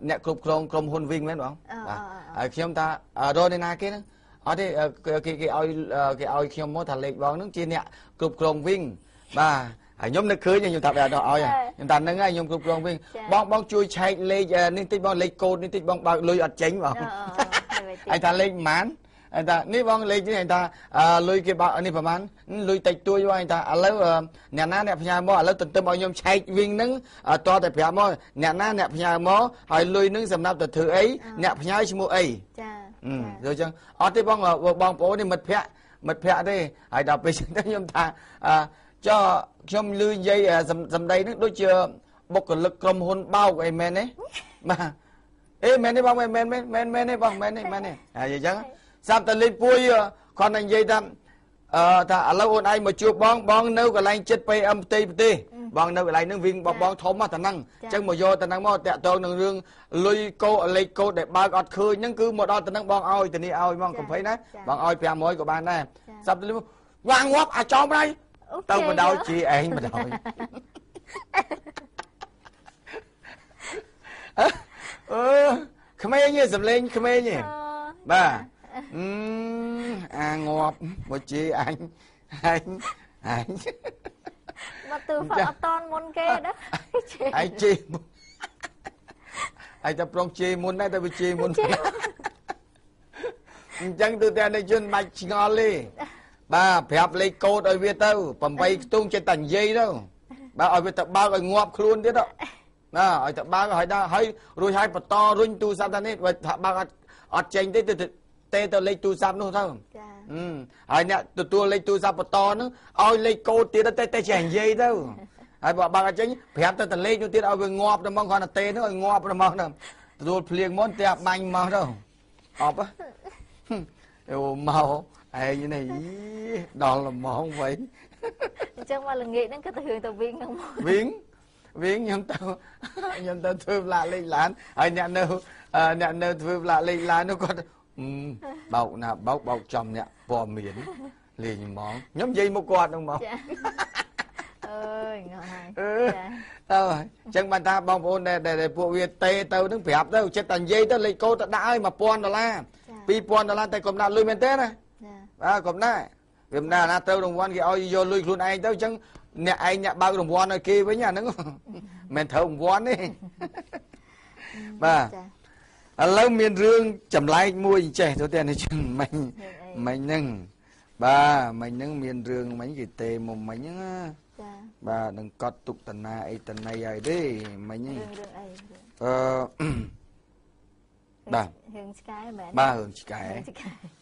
nè cục crom hôn vinh mấy bóng khi ông ta rồi đây na kia đó ở đây cái oi khi ông muốn thành lịch bóng nước chi nè cục crom vinh ba nhóm nước khơi như tập là đó oi chúng ta nâng ngay nhóm cục crom vinh bóng chui chạy lên nên tích bóng lấy côn nên tích bóng bao lùi ọt tránh vào anh ta lên mán anh ta ní bong lấy chứ anh ta lùi cái bao ní phẩm án lùi tịch tôi cho anh ta lấy nè ná nẹp nhà mò lấy từng bao nhiêu chạy viên nứng to tại phía mò nè ná nẹp nhà mò hỏi lùi nứng sầm nạp từ thứ ấy nẹp nhà chứ mua ấy rồi chăng ở đây bong bố đi mật phẹ đi hỏi đọc về chúng ta nhom ta cho trong lùi dây sầm đây nó đối chưa bốc cái lực cầm hôn bao của em ấy mà men đi bong men đi bong men đi vậy chăng sao ta lên vui còn anh dây ta ta lâu ôn ai mà chưa bong nấu cái lạnh chết bay âm tê bong nấu cái lạnh nướng viên bong thốn mà ta năng chân mà vô ta năng mò tẹt to nương rương lùi cô lấy cô để ba gọt khơi nhưng cứ một đo ta năng bong oi từ đi oi mong cũng thấy đấy bong oi phe mối của bạn này sao ta lên quang ngóp cho đây tao mà đau chị anh mà đòi Khmer nhỉ dầm lên Khmer nhỉ ba ngọt một chị anh mà từ phật ton môn kê đó anh chị anh tập rong chị môn này tập chị môn chẳng từ tiền này chuyên bạch ngon đi ba phép lấy cô đôi việt đâu phẩm bay tung trên tầng dây đâu ba ở việt tập ba rồi ngọt luôn thế đó ở tập ba hỏi da hỏi rồi hai bật to rung tu sao ta nít và ba ở trên thế tê tao lấy tu sắm đúng không? Hỏi nè tôi lấy tu sắm to nữa, ôi lấy cô tiền đó tê chèn dây đâu, hỏi bảo bà chính phép tao lấy cho tiền ao về ngọt nó mong còn là tê nữa ngọt nó mong đâu, tôi liền món tê bánh mong đâu, họp á, ô mau ai như này đòn là món vậy chẳng qua là nghĩ đến cái thường tàu viên không viếng nhầm tao thương lạ lên lán nhà nơi thương lạ lên lán nó còn bọc nào bọc chồng nè bò miến liền món nhóm dây một quạt không món ơi rồi chẳng bàn ta bong ôn để bộ việt tê tao đứng phẹp đâu chết tàn dây tao lấy cô tao đã ơi mà pon đó la pi pon đó la tay cầm đạn lui men tê này cầm này Việt Nam na tao đồng quan kia ôi vô lui luôn anh tao chẳng nè anh nhạ bao đồng quan ở kia với nhà nó men thâu đồng quan đi bà lâu miền rương chầm lại mua trẻ thôi tiền này chừng mình nâng bà mình nâng miền rương mấy cái tê một mấy nhá bà đừng cọt tục tần này vậy đi mình bà hướng sky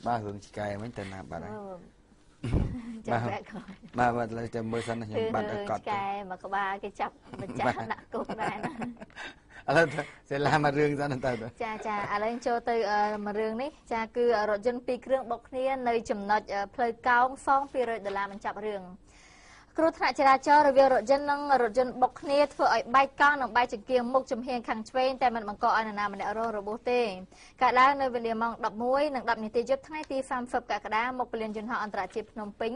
ba hướng sky mấy tần nào bà đây bà lại cho mưa xanh là bà đã cọt cái mà có ba cái chập mình chắc đặt cục này sẽ làm mà rương ra tới cha lên cho tôi mà rương đấy cha cứ rồi dân pi rương bọc nia nơi chùm nợ plei cao phong pi rồi để làm mình chập rươngครูธนาจราจรระเบียรถยนต์รถยนต์บกเนียเพื่อใบก้อนใบจังเกียงมุกจุ่มเฮียงขังเชวนแต่มันบังเกาะอันนามันได้รบเต้กะล้างในเวลามองดับมวยหนังดับนิติยุบทั้งที่ฟาร์มฝึกกะกระดามกเปลี่ยนยนต์ห่ออันตรายจีพนมปิ้ง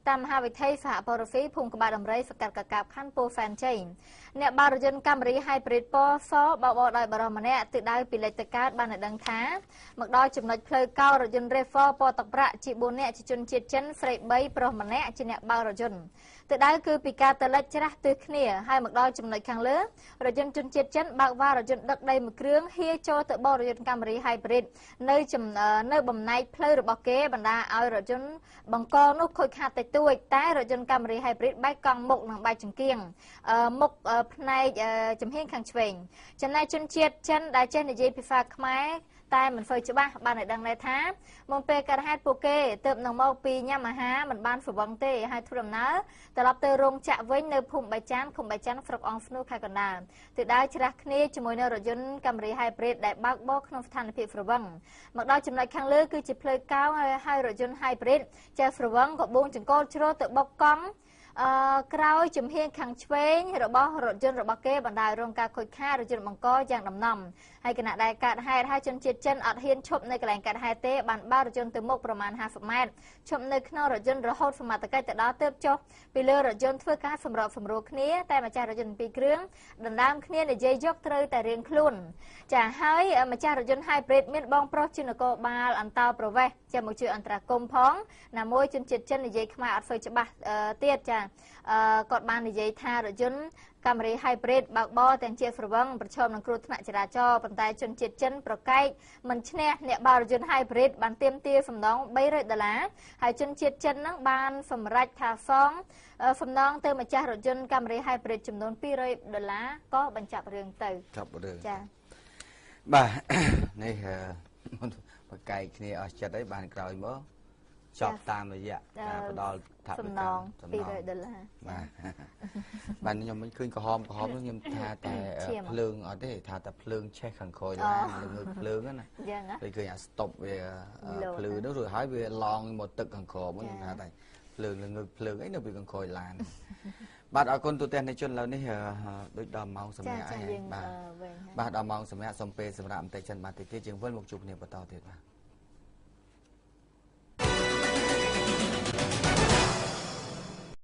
ตามมหาวิทยาลัยสหปรฟีพุ่งกบาดำไรฝึกกะกาบขั้นโปรแฟนเชนเนี่ยบารถยนต์กัมรีไฮบริดปอซอบอบได้บารมันเนี่ยติดได้ปีเล็กตะการบ้านในดังท้ามักได้จุ่มในเพลย์เก้ารถยนต์เรฟอปอตกประจีบุญเนี่ยจุนเจียนเฟรใบปรมันเนี่ยจีเนี่ยบารถยนต์ติดได้คือปีการตะเล็กจะรักตึกเนี่ยให้มักได้จุ่มในขังเลือรถยนต์จุนเจียนบากว่ารถยนต์ดักได้มือเครื่องเฮียโจตะบารถยนต์กัมรีไฮบริดในจุ่มในบ่มในเพลย์บอกเก๋บรรดาเอารถยนต์บังกอนุคอยขาดแต่ตัวแต่รถยนต์กัมรีไฮบริดใบกองมุกหนังใบจังเกียงมุกในจำเฮียงขังเฉวงจำในจุนเจียนได้เช่นในยีพิฟาขมายแต่มันเฟยจะบ้าบ้านไหนดังในท้ามองเปการให้โปเก้เติมหนังมอปีเนี่ยมาหามันบ้านฝึกบังเต้ให้ทุรมน้าแต่รับเตอรงจะไว้ในพุ่มใบจันคุมใบจันฟรกองฟนุคากันดาติดได้ชรักนี้จมวยในรถยนต์กัมรีไฮบริดได้บักบอกขนมทานพิฟรบังมักได้จำนวนครั้งเลือกคือจิเพลย์ก้าวให้รถยนต์ไฮบริดจะฟรบังกับบุ้งจึงโกชโรเตบกกองกราวจุ่มเฮียงขังเชงระบรถยนต์ระบเก้บรรดาโรงการคุยค่ารถยนต์มังกรอย่างดำนำให้ขณะใดการให้จนเจ็ดเจนอัดเฮียนชบในกลางการให้เตะบันบ้ารถยนต์ตึมกประมาณ50 เมตรชบในขนรถยนต์ระหดสมัติใกล้แต่ดาวเติบโตไปเลือรถยนต์เพื่อการสำรวจสำรวจนี้แต่มาจากรถยนต์ปีเครื่องดันดามนี้ในเจยกเตยแต่เรียงคลุ่นจะให้มาจากรถยนต์ไฮบริดมีบองโปรจินโกบาลอันตาโปรเวจะมุ่งชื่ออันตรากรมพ้องนำมวยจนเจ็ดเจนในเจขมาอัดไฟจะบะเตี้ยจะกอดบานในใจท่ารถยนต์กัมรีไฮบริดบากบอแต่งเจียฟรบังประชมนังครูธนาจราจรปันไตจนเจ็ดเจนประไกมันชนะเนี่ยบารถยนต์ไฮบริดบันเต็มตีสำนองใบเรดละให้จนเจ็ดเจนนังบานสำรัดขาฟองสำนองเติมมาจากรถยนต์กัมรีไฮบริดจำนวนปีเรดละก็บรรจับเรื่องเติมจับเรื่องจ้าบ่านี่ประไกนี่อาจจะได้บานกลอยมั้งชอบตามเลยอ่ะดอลทับนองปีเลยเดินละบ้านนี้ยังไม่ขึ้นกระหอมยังทาแต่เพลิงเอาได้ทาแต่เพลิงแช่ขังคอยนะเงยเพลิงนั่นนะเลยคือสต็อปเวเพลิงđó rồi hái về lon mộtตึกขังคอมันทาแต่เพลิงเลยเงยเพลิงไอ้เนี่ยเป็นขังคอยลานบ้านเอาคนตัวแทนในชนเรานี่โดยดอมเมาสมัยบ้านดอมเมาสมัยสมเปสำหรับแต่ฉันมาติดที่จึงเพิ่มมุกจุกเนี่ยประตูเถิดมา